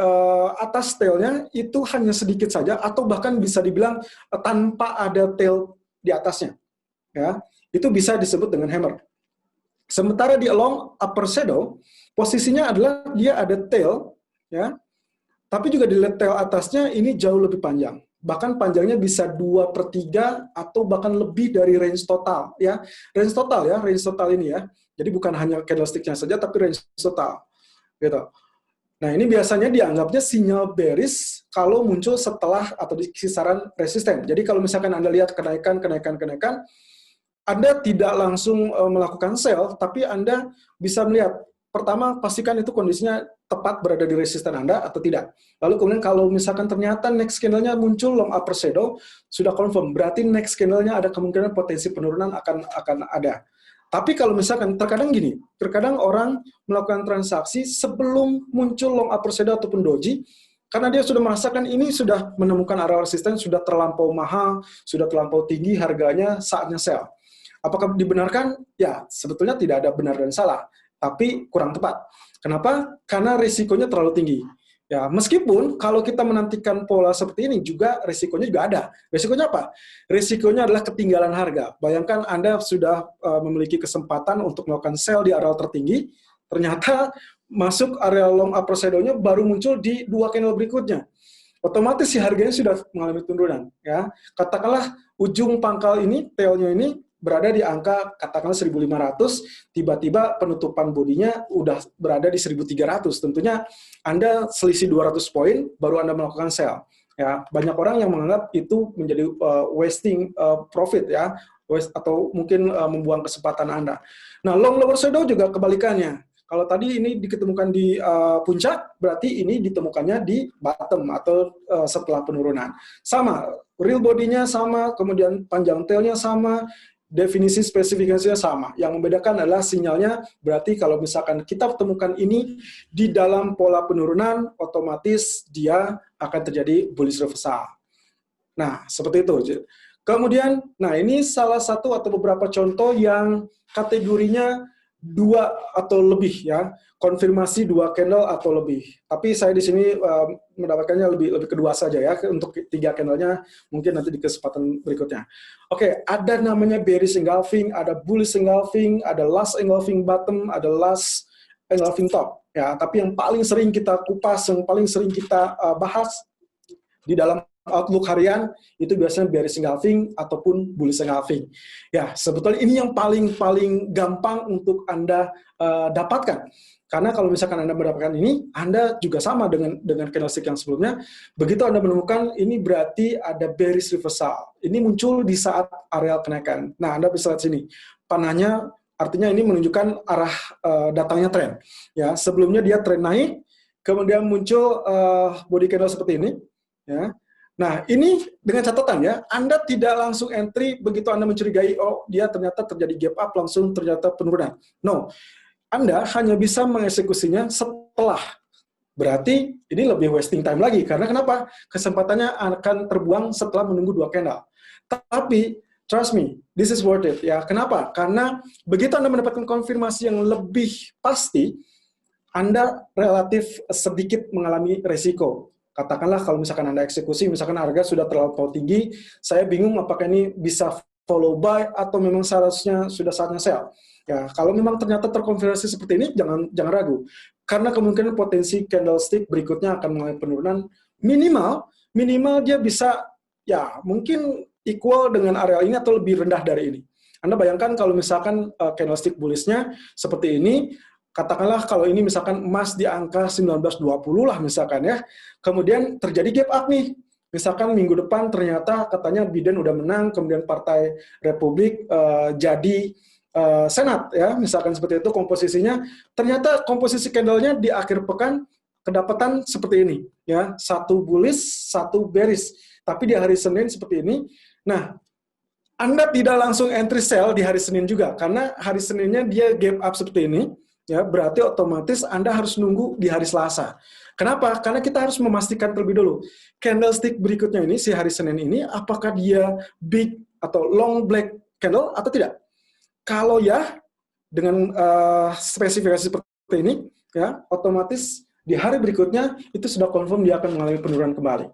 atas tailnya itu hanya sedikit saja atau bahkan bisa dibilang tanpa ada tail di atasnya, ya, itu bisa disebut dengan hammer. Sementara di long upper shadow posisinya adalah dia ada tail, ya, tapi juga di tail atasnya ini jauh lebih panjang, bahkan panjangnya bisa 2/3 atau bahkan lebih dari range total, ya, range total ini ya, jadi bukan hanya candlestick-nya saja tapi range total, gitu. Nah, ini biasanya dianggapnya sinyal bearish kalau muncul setelah atau di kisaran resisten. Jadi kalau misalkan Anda lihat kenaikan, Anda tidak langsung melakukan sell, tapi Anda bisa melihat, pertama, pastikan itu kondisinya tepat berada di resisten Anda atau tidak. Lalu kemudian kalau misalkan ternyata next candle-nya muncul long upper shadow, sudah confirm, berarti next candle-nya ada kemungkinan potensi penurunan akan ada. Tapi kalau misalkan, terkadang orang melakukan transaksi sebelum muncul long upper shadow ataupun doji, karena dia sudah merasakan ini sudah menemukan area resisten, sudah terlampau mahal, sudah terlampau tinggi harganya, saatnya sell. Apakah dibenarkan? Ya, sebetulnya tidak ada benar dan salah, tapi kurang tepat. Kenapa? Karena risikonya terlalu tinggi. Ya, meskipun kalau kita menantikan pola seperti ini juga risikonya juga ada. Risikonya apa? Risikonya adalah ketinggalan harga. Bayangkan Anda sudah memiliki kesempatan untuk melakukan sell di area tertinggi, ternyata masuk area long upper shadow-nya baru muncul di 2 candle berikutnya. Otomatis si harganya sudah mengalami penurunan, ya. Katakanlah ujung pangkal ini, tail-nya ini berada di angka katakanlah 1.500, tiba-tiba penutupan bodinya udah berada di 1.300. Tentunya Anda selisih 200 poin baru Anda melakukan sell. Ya, banyak orang yang menganggap itu menjadi wasting profit ya, atau mungkin membuang kesempatan Anda. Nah, long lower shadow juga kebalikannya. Kalau tadi ini diketemukan di puncak, berarti ini ditemukannya di bottom atau setelah penurunan. Sama, real body-nya sama, kemudian panjang tail-nya sama, definisi spesifikasinya sama. Yang membedakan adalah sinyalnya, berarti kalau misalkan kita temukan ini di dalam pola penurunan, otomatis dia akan terjadi bullish reversal. Nah, seperti itu. Kemudian, nah ini salah satu atau beberapa contoh yang kategorinya 2 atau lebih ya, konfirmasi 2 candle atau lebih. Tapi saya di sini mendapatkannya lebih kedua saja ya, untuk 3 candlenya mungkin nanti di kesempatan berikutnya. Oke, ada namanya bearish engulfing, ada bullish engulfing, ada last engulfing bottom, ada last engulfing top. Ya, tapi yang paling sering kita kupas, yang paling sering kita bahas di dalam outlook harian itu biasanya bearish engulfing ataupun bullish engulfing. Ya, sebetulnya ini yang paling gampang untuk Anda dapatkan. Karena kalau misalkan Anda mendapatkan ini, Anda juga sama dengan candlestick yang sebelumnya. Begitu Anda menemukan ini berarti ada bearish reversal. Ini muncul di saat areal kenaikan. Nah, Anda bisa lihat sini. Panahnya artinya ini menunjukkan arah datangnya tren. Ya, sebelumnya dia tren naik, kemudian muncul body candle seperti ini, ya. Nah, ini dengan catatan ya, Anda tidak langsung entry begitu Anda mencurigai, oh dia ternyata terjadi gap up, langsung ternyata penurunan. No, Anda hanya bisa mengeksekusinya setelah. Berarti ini lebih wasting time lagi, karena kenapa? Kesempatannya akan terbuang setelah menunggu 2 candle. Tapi, trust me, this is worth it. Ya, kenapa? Karena begitu Anda mendapatkan konfirmasi yang lebih pasti, Anda relatif sedikit mengalami resiko. Katakanlah kalau misalkan Anda eksekusi, misalkan harga sudah terlalu tinggi, saya bingung apakah ini bisa follow buy atau memang seharusnya sudah saatnya sell. Ya, kalau memang ternyata terkonfirmasi seperti ini, jangan ragu. Karena kemungkinan potensi candlestick berikutnya akan mengalami penurunan minimal dia bisa ya mungkin equal dengan area ini atau lebih rendah dari ini. Anda bayangkan kalau misalkan candlestick bullish-nya seperti ini, katakanlah kalau ini misalkan emas di angka 1920 lah misalkan ya, kemudian terjadi gap up nih, misalkan minggu depan ternyata katanya Biden udah menang, kemudian Partai Republik jadi Senat ya, misalkan seperti itu komposisinya, ternyata komposisi candle-nya di akhir pekan kedapatan seperti ini ya, 1 bullish, 1 bearish, tapi di hari Senin seperti ini. Nah, Anda tidak langsung entry sell di hari Senin juga, karena hari Seninnya dia gap up seperti ini. Ya, berarti otomatis Anda harus nunggu di hari Selasa. Kenapa? Karena kita harus memastikan terlebih dulu. Candlestick berikutnya ini, si hari Senin ini, apakah dia big atau long black candle atau tidak? Kalau ya, dengan spesifikasi seperti ini, ya, otomatis di hari berikutnya itu sudah confirm dia akan mengalami penurunan kembali.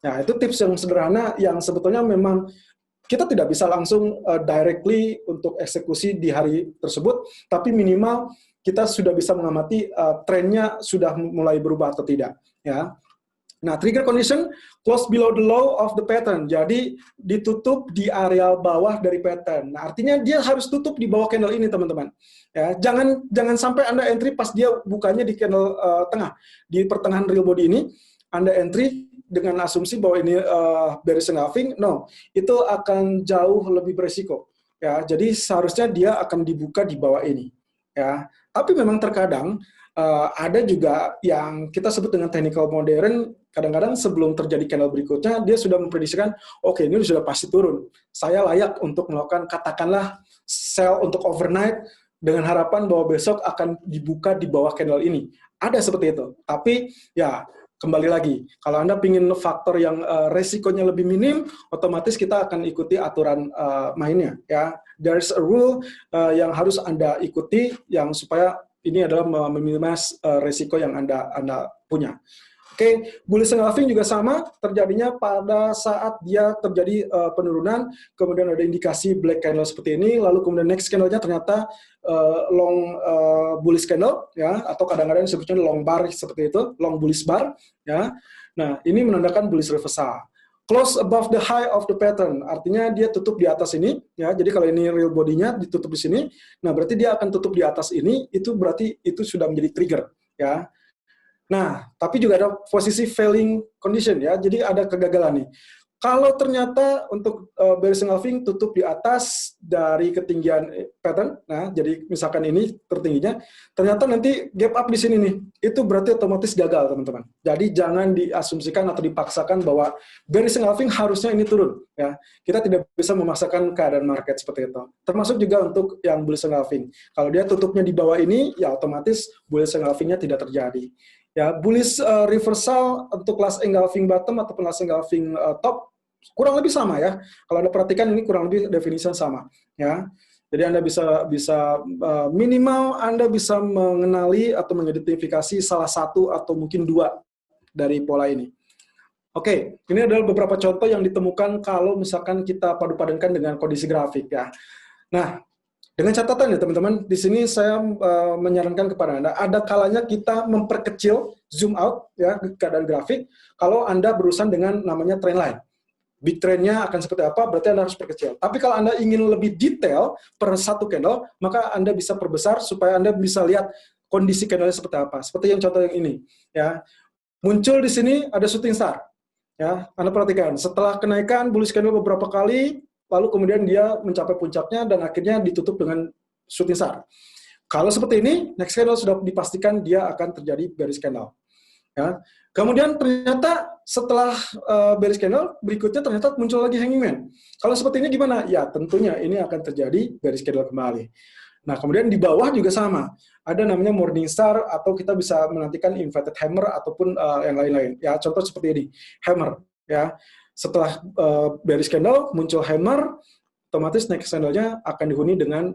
Nah, itu tips yang sederhana yang sebetulnya memang kita tidak bisa langsung directly untuk eksekusi di hari tersebut, tapi minimal kita sudah bisa mengamati trennya sudah mulai berubah atau tidak. Ya. Nah, trigger condition close below the low of the pattern. Jadi ditutup di area bawah dari pattern. Nah, artinya dia harus tutup di bawah candle ini, teman-teman. Ya, jangan sampai Anda entry pas dia bukanya di candle tengah, di pertengahan real body ini, Anda entry dengan asumsi bahwa ini bearish engulfing. No, itu akan jauh lebih beresiko. Ya, jadi seharusnya dia akan dibuka di bawah ini. Ya, tapi memang terkadang ada juga yang kita sebut dengan technical modern, kadang-kadang sebelum terjadi candle berikutnya, dia sudah memprediksikan, oke, ini sudah pasti turun. Saya layak untuk melakukan, katakanlah, sell untuk overnight, dengan harapan bahwa besok akan dibuka di bawah candle ini. Ada seperti itu. Tapi, ya, kembali lagi, kalau Anda ingin faktor yang resikonya lebih minim, otomatis kita akan ikuti aturan mainnya. Ya, there's a rule yang harus Anda ikuti, yang supaya ini adalah meminimasi resiko yang Anda punya. Oke, bullish engulfing juga sama, terjadinya pada saat dia terjadi penurunan, kemudian ada indikasi black candle seperti ini, lalu kemudian next candle-nya ternyata long bullish candle, ya, atau kadang-kadang disebutnya long bar seperti itu, long bullish bar, ya. Nah, ini menandakan bullish reversal. close above the high of the pattern, artinya dia tutup di atas ini, ya. Jadi kalau ini real body-nya ditutup di sini, nah berarti dia akan tutup di atas ini, itu berarti itu sudah menjadi trigger, ya. Nah, tapi juga ada posisi failing condition, ya. Jadi ada kegagalan nih. Kalau ternyata untuk bearish engulfing tutup di atas dari ketinggian pattern, nah jadi misalkan ini tertingginya, ternyata nanti gap up di sini nih, itu berarti otomatis gagal, teman-teman. Jadi jangan diasumsikan atau dipaksakan bahwa bearish engulfing harusnya ini turun, ya. Kita tidak bisa memaksakan keadaan market seperti itu. Termasuk juga untuk yang bullish engulfing. Kalau dia tutupnya di bawah ini, ya otomatis bullish engulfingnya tidak terjadi. Ya, bullish reversal untuk last engulfing bottom ataupun last engulfing top kurang lebih sama, ya. Kalau Anda perhatikan ini kurang lebih definisinya sama, ya. Jadi Anda bisa minimal Anda bisa mengenali atau mengidentifikasi salah satu atau mungkin dua dari pola ini. Oke, ini adalah beberapa contoh yang ditemukan kalau misalkan kita padu-padankan dengan kondisi grafik, ya. Nah, dengan catatan ya teman-teman, di sini saya menyarankan kepada Anda, ada kalanya kita memperkecil, zoom out, ya, keadaan grafik, kalau Anda berurusan dengan namanya trendline. Big trend-nya akan seperti apa, berarti Anda harus perkecil. Tapi kalau Anda ingin lebih detail per satu candle, maka Anda bisa perbesar supaya Anda bisa lihat kondisi candle-nya seperti apa. Seperti yang contoh yang ini, ya. Muncul di sini ada shooting star. Ya, Anda perhatikan, setelah kenaikan bullish candle beberapa kali, lalu kemudian dia mencapai puncaknya dan akhirnya ditutup dengan shooting star. Kalau seperti ini, next candle sudah dipastikan dia akan terjadi bearish candle. Ya. Kemudian ternyata setelah bearish candle, berikutnya ternyata muncul lagi hanging man. Kalau seperti ini gimana? Ya tentunya ini akan terjadi bearish candle kembali. Nah kemudian di bawah juga sama. Ada namanya morning star atau kita bisa menantikan inverted hammer ataupun yang lain-lain. Ya contoh seperti ini, hammer. Ya setelah bearish candle muncul hammer, otomatis next candle-nya akan dihuni dengan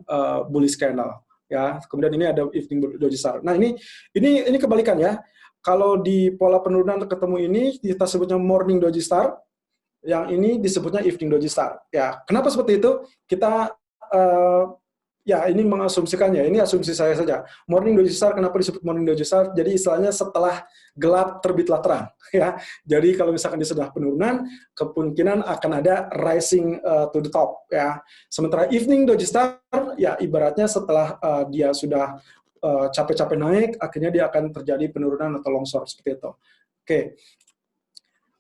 bullish candle. Ya kemudian ini ada evening doji star. Nah ini kebalikan ya. Kalau di pola penurunan ketemu ini, kita sebutnya morning doji star, yang ini disebutnya evening doji star. Ya, kenapa seperti itu? Kita, ya ini mengasumsikannya, ini asumsi saya saja. Morning doji star, kenapa disebut morning doji star? Jadi istilahnya setelah gelap terbitlah terang. Ya, jadi kalau misalkan dia sudah penurunan, kemungkinan akan ada rising to the top. Ya, sementara evening doji star, ya ibaratnya setelah dia sudah capek-capek naik, akhirnya dia akan terjadi penurunan atau long short seperti itu. Oke.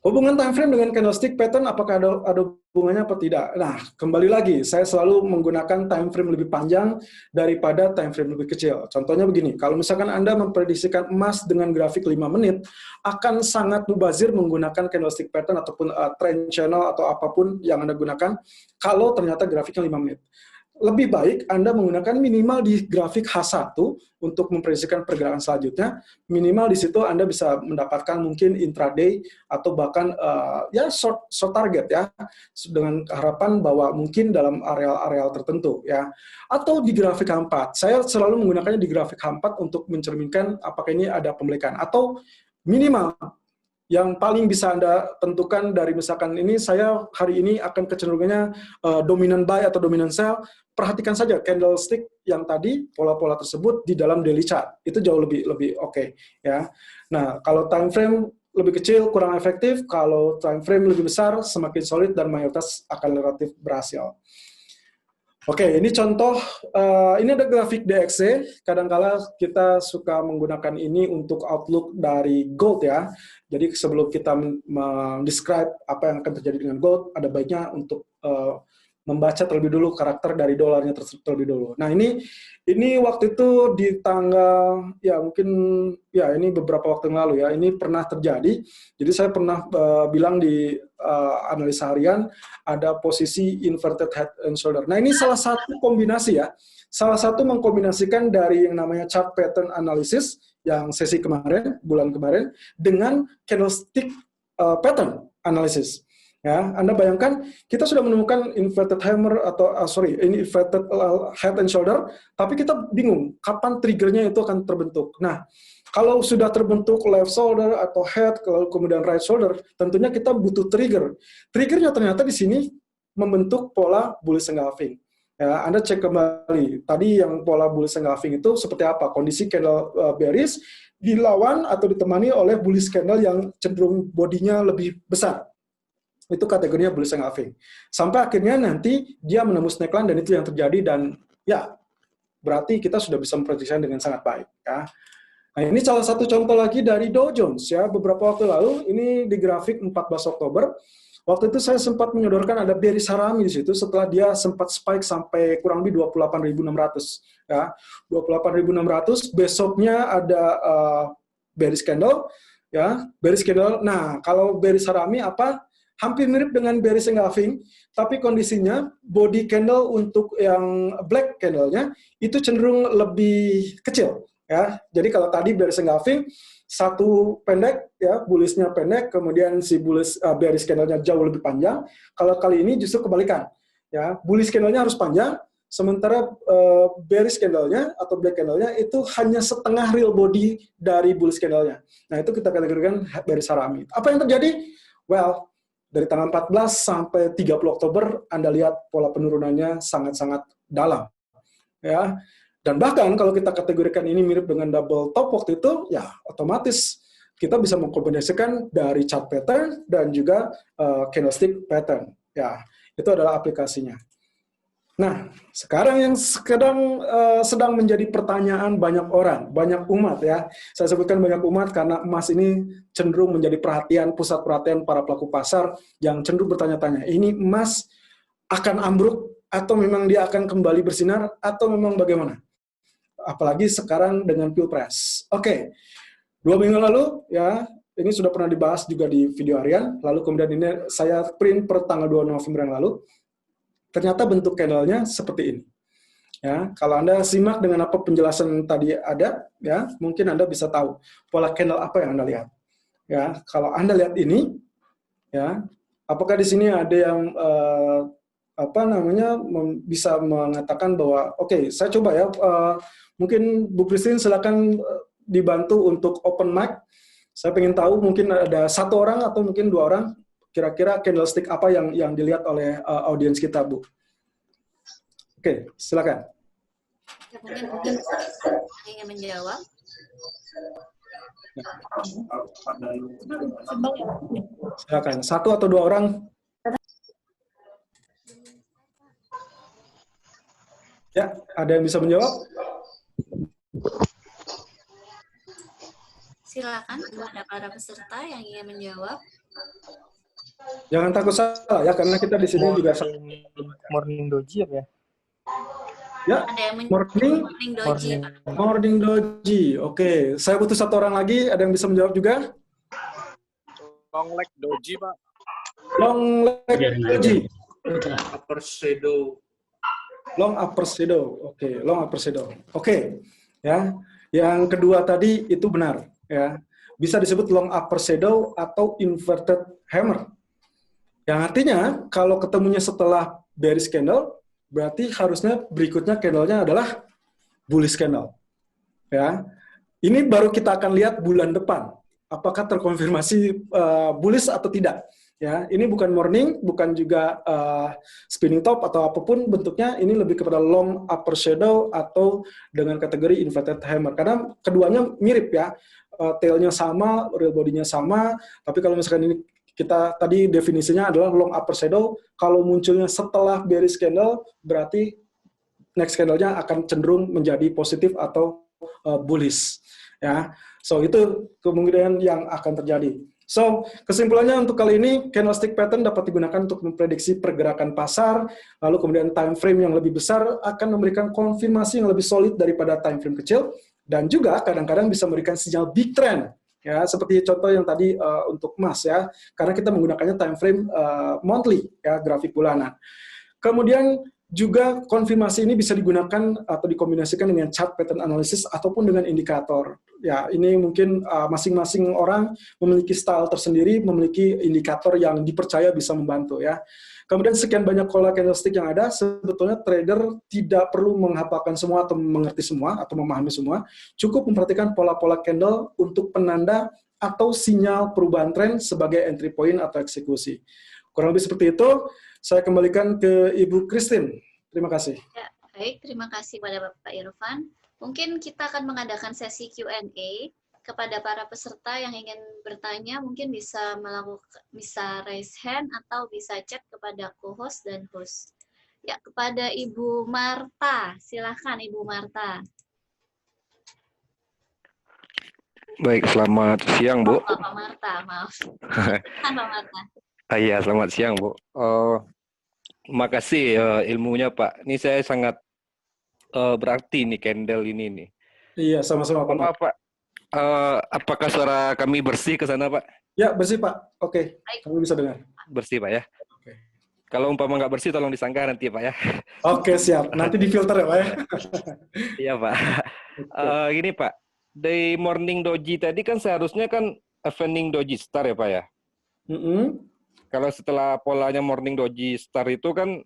Hubungan time frame dengan candlestick pattern, apakah ada hubungannya atau tidak? Nah, kembali lagi, saya selalu menggunakan time frame lebih panjang daripada time frame lebih kecil. Contohnya begini, kalau misalkan Anda memprediksikan emas dengan grafik 5 menit, akan sangat mubazir menggunakan candlestick pattern ataupun trend channel atau apapun yang Anda gunakan, kalau ternyata grafiknya 5 menit. Lebih baik Anda menggunakan minimal di grafik H1 untuk memprediksikan pergerakan selanjutnya. Minimal di situ Anda bisa mendapatkan mungkin intraday atau bahkan ya short target ya, dengan harapan bahwa mungkin dalam areal-areal tertentu ya. Atau di grafik H4. Saya selalu menggunakannya di grafik H4 untuk mencerminkan apakah ini ada pembalikan atau minimal yang paling bisa Anda tentukan dari misalkan ini saya hari ini akan kecenderungannya dominan buy atau dominan sell. Perhatikan saja candlestick yang tadi pola-pola tersebut di dalam daily chart. Itu jauh lebih oke ya. Nah, kalau time frame lebih kecil kurang efektif, kalau time frame lebih besar semakin solid dan mayoritas akan relatif berhasil. Oke, ini contoh, ini ada grafik DXY, kadangkala kita suka menggunakan ini untuk outlook dari gold ya. Jadi sebelum kita mendescribe apa yang akan terjadi dengan gold, ada baiknya untuk membaca terlebih dulu karakter dari dolarnya terlebih dulu. Nah ini waktu itu di tanggal, ya mungkin, ya ini beberapa waktu yang lalu ya, ini pernah terjadi. Jadi saya pernah bilang di analisa harian, ada posisi inverted head and shoulder. Nah ini salah satu kombinasi ya, salah satu mengkombinasikan dari yang namanya chart pattern analysis, yang sesi kemarin, bulan kemarin, dengan candlestick pattern analysis. Ya, Anda bayangkan kita sudah menemukan inverted hammer atau ini inverted head and shoulder, tapi kita bingung kapan triggernya itu akan terbentuk. Nah, kalau sudah terbentuk left shoulder atau head, kalau kemudian right shoulder, tentunya kita butuh trigger. Triggernya ternyata di sini membentuk pola bullish engulfing. Ya, Anda cek kembali tadi yang pola bullish engulfing itu seperti apa? Kondisi candle bearish dilawan atau ditemani oleh bullish candle yang cenderung bodinya lebih besar. itu kategorinya bullish engulfing. Sampai akhirnya nanti dia menembus neckline dan itu yang terjadi, dan ya berarti kita sudah bisa memprediksikan dengan sangat baik ya. Nah, ini salah satu contoh lagi dari Dow Jones ya, beberapa waktu lalu, ini di grafik 14 Oktober. Waktu itu saya sempat menyodorkan ada bearish harami di situ setelah dia sempat spike sampai kurang lebih 28.600 ya. 28.600, besoknya ada bearish candle ya, bearish candle. Nah, kalau bearish harami apa? Hampir mirip dengan bearish engulfing, tapi kondisinya body candle untuk yang black candle-nya itu cenderung lebih kecil ya. Jadi kalau tadi bearish engulfing satu pendek ya, bullish-nya pendek, kemudian si bearish candle-nya jauh lebih panjang. Kalau kali ini justru kebalikan ya, bullish candle-nya harus panjang, sementara bearish candle-nya atau black candle-nya itu hanya setengah real body dari bullish candle-nya. Nah, itu kita kategorikan bearish harami. Apa yang terjadi? Well, dari tanggal 14 sampai 30 Oktober, Anda lihat pola penurunannya sangat-sangat dalam. Ya. Dan bahkan kalau kita kategorikan ini mirip dengan double top waktu itu, ya otomatis kita bisa mengkombinasikan dari chart pattern dan juga candlestick pattern. Ya, itu adalah aplikasinya. Nah, sekarang yang sedang menjadi pertanyaan banyak orang, banyak umat ya. Saya sebutkan banyak umat karena emas ini cenderung menjadi pusat perhatian para pelaku pasar yang cenderung bertanya-tanya, ini emas akan ambruk atau memang dia akan kembali bersinar atau memang bagaimana? Apalagi sekarang dengan Pilpres. Oke, 2 minggu lalu ya, ini sudah pernah dibahas juga di video harian, lalu kemudian ini saya print per tanggal 2 November yang lalu. Ternyata bentuk candle-nya seperti ini. Ya, kalau Anda simak dengan apa penjelasan tadi ada, ya, mungkin Anda bisa tahu pola candle apa yang Anda lihat. Ya, kalau Anda lihat ini, ya, apakah di sini ada yang bisa mengatakan bahwa oke, saya coba ya, mungkin Bu Christine silakan dibantu untuk open mic. Saya ingin tahu mungkin ada 1 orang atau mungkin 2 orang. Kira-kira candlestick apa yang dilihat oleh audiens kita, Bu? Oke, silakan. Ya, mungkin ingin menjawab. Silakan, 1 atau 2 orang. Ya, ada yang bisa menjawab? Silakan kepada para peserta yang ingin menjawab. Jangan takut salah ya, karena kita di sini juga morning doji ya. Ya, Ada yang menjawab morning doji, Pak. morning doji. Oke, saya butuh 1 orang lagi. Ada yang bisa menjawab juga? Long leg doji, Pak. Long leg doji. Upper shadow. Long upper shadow. Oke, long upper shadow. Oke. Ya. Yang kedua tadi itu benar ya. Bisa disebut long upper shadow atau inverted hammer. Yang artinya kalau ketemunya setelah bearish candle, berarti harusnya berikutnya candle-nya adalah bullish candle. Ya. Ini baru kita akan lihat bulan depan apakah terkonfirmasi bullish atau tidak. Ya, ini bukan morning, bukan juga spinning top atau apapun bentuknya, ini lebih kepada long upper shadow atau dengan kategori inverted hammer. Karena keduanya mirip ya, tail-nya sama, real body-nya sama, tapi kalau misalkan ini kita tadi definisinya adalah long upper shadow, kalau munculnya setelah bearish candle, berarti next candle-nya akan cenderung menjadi positif atau bullish. Ya, so itu kemungkinan yang akan terjadi. So, kesimpulannya untuk kali ini, candlestick pattern dapat digunakan untuk memprediksi pergerakan pasar, lalu kemudian time frame yang lebih besar akan memberikan konfirmasi yang lebih solid daripada time frame kecil, dan juga kadang-kadang bisa memberikan sinyal big trend. Ya, seperti contoh yang tadi untuk emas ya, karena kita menggunakannya time frame monthly ya, grafik bulanan. Kemudian juga konfirmasi ini bisa digunakan atau dikombinasikan dengan chart pattern analysis ataupun dengan indikator. Ya, ini mungkin masing-masing orang memiliki style tersendiri, memiliki indikator yang dipercaya bisa membantu ya. Kemudian sekian banyak pola candlestick yang ada, sebetulnya trader tidak perlu menghafalkan semua atau mengerti semua atau memahami semua, cukup memperhatikan pola-pola candle untuk penanda atau sinyal perubahan tren sebagai entry point atau eksekusi. Kurang lebih seperti itu, saya kembalikan ke Ibu Christine. Terima kasih. Ya, baik, terima kasih pada Bapak Irfan. Mungkin kita akan mengadakan sesi Q&A. kepada para peserta yang ingin bertanya mungkin bisa raise hand atau bisa chat kepada co-host dan host. Ya, kepada Ibu Marta, silakan Ibu Marta. Baik, selamat siang, Bu. Pak Marta, maaf. Silakan Pak Marta. Iya, selamat siang, Bu. Makasih ilmunya, Pak. Ini saya sangat berarti nih candle ini nih. Iya, sama-sama Pak. Maaf, Pak. Apakah suara kami bersih ke sana, Pak? Ya, bersih Pak. Oke, Baik. kami bisa dengar. Bersih, Pak ya. Oke. Kalau umpama nggak bersih, tolong disangka nanti, Pak ya. Oke, siap. Nanti difilter ya Pak ya. Iya, Pak. Gini, Pak. Dari morning doji tadi kan seharusnya kan evening doji star ya, Pak ya. Kalau setelah polanya morning doji star itu kan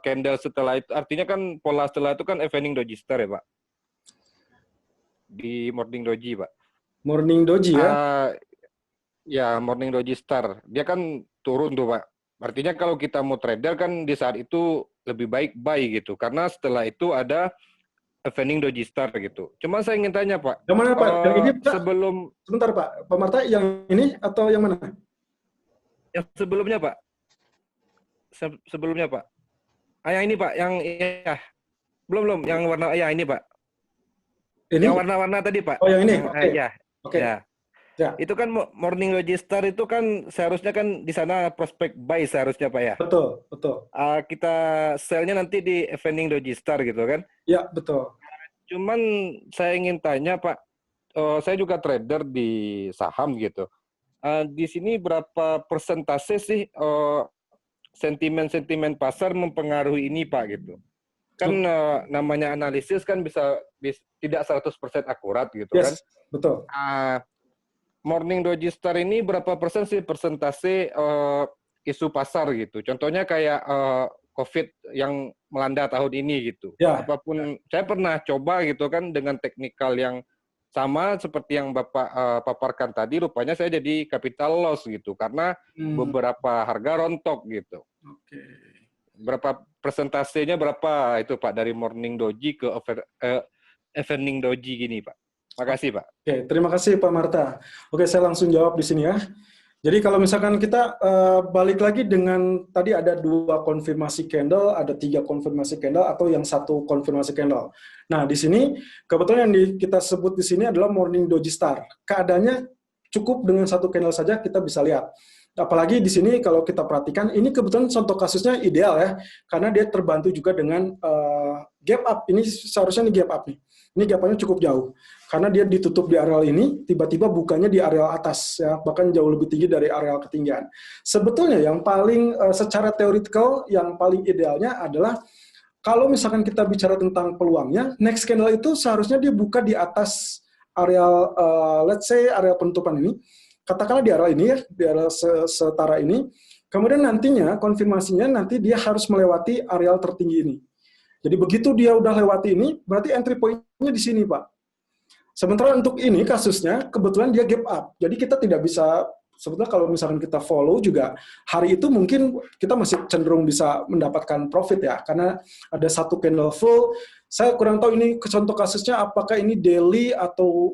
candle setelah itu, artinya kan pola setelah itu kan evening doji star ya, Pak. Di morning doji, Pak. Morning doji ya. Ya, morning doji star. Dia kan turun tuh, Pak. Artinya kalau kita mau trader kan di saat itu lebih baik buy gitu. Karena setelah itu ada evening doji star gitu. Cuma saya ingin tanya, Pak. Yang mana Pak? Yang ini Pak? Sebelum Sebentar Pak. Pak Marta, yang ini atau yang mana? yang sebelumnya, Pak. Sebelumnya, Pak. Yang ini, Pak. Yang ya. Belum. Yang warna ini, Pak. Ini? Yang warna-warna tadi, Pak. Oh, yang ini. Oke. Ya. Oke. Ya. Ya. Itu kan morning doji star itu kan seharusnya kan di sana prospek buy seharusnya, Pak ya. Betul, betul. Kita sell-nya nanti di evening doji star gitu kan. Ya, betul. Cuman saya ingin tanya, Pak. Saya juga trader di saham gitu. Di sini berapa persentase sih sentimen-sentimen pasar mempengaruhi ini, Pak gitu. Kan namanya analisis kan bisa tidak 100% akurat gitu kan. Yes, betul. Morning doji star ini berapa persen sih persentase isu pasar gitu. Contohnya kayak COVID yang melanda tahun ini gitu. Ya. Apapun saya pernah coba gitu kan dengan teknikal yang sama seperti yang Bapak paparkan tadi, rupanya saya jadi capital loss gitu karena beberapa harga rontok gitu. Oke. Berapa persentasenya berapa itu Pak dari morning doji ke evening doji gini, Pak? Makasih, Pak. Oke, terima kasih Pak Marta. Oke, saya langsung jawab di sini ya. Jadi kalau misalkan kita balik lagi dengan tadi ada 2 konfirmasi candle, ada 3 konfirmasi candle, atau yang 1 konfirmasi candle. Nah, di sini kebetulan yang kita sebut di sini adalah morning doji star. Keadaannya cukup dengan 1 candle saja kita bisa lihat. Apalagi di sini kalau kita perhatikan, ini kebetulan contoh kasusnya ideal ya, karena dia terbantu juga dengan gap up. Ini seharusnya ini gap up nih. Ini gap-nya cukup jauh. Karena dia ditutup di areal ini, tiba-tiba bukanya di areal atas, ya, bahkan jauh lebih tinggi dari areal ketinggian. Sebetulnya yang paling secara teoritikal, yang paling idealnya adalah kalau misalkan kita bicara tentang peluangnya, next candle itu seharusnya dia buka di atas areal, let's say areal penutupan ini, katakanlah di areal ini ya, di areal setara ini, kemudian nantinya konfirmasinya nanti dia harus melewati areal tertinggi ini. Jadi begitu dia udah lewati ini, berarti entry point-nya di sini, Pak. Sementara untuk ini kasusnya, kebetulan dia gap up. Jadi kita tidak bisa, sebetulnya kalau misalkan kita follow juga, hari itu mungkin kita masih cenderung bisa mendapatkan profit ya, karena ada 1 candle full. Saya kurang tahu ini contoh kasusnya apakah ini daily atau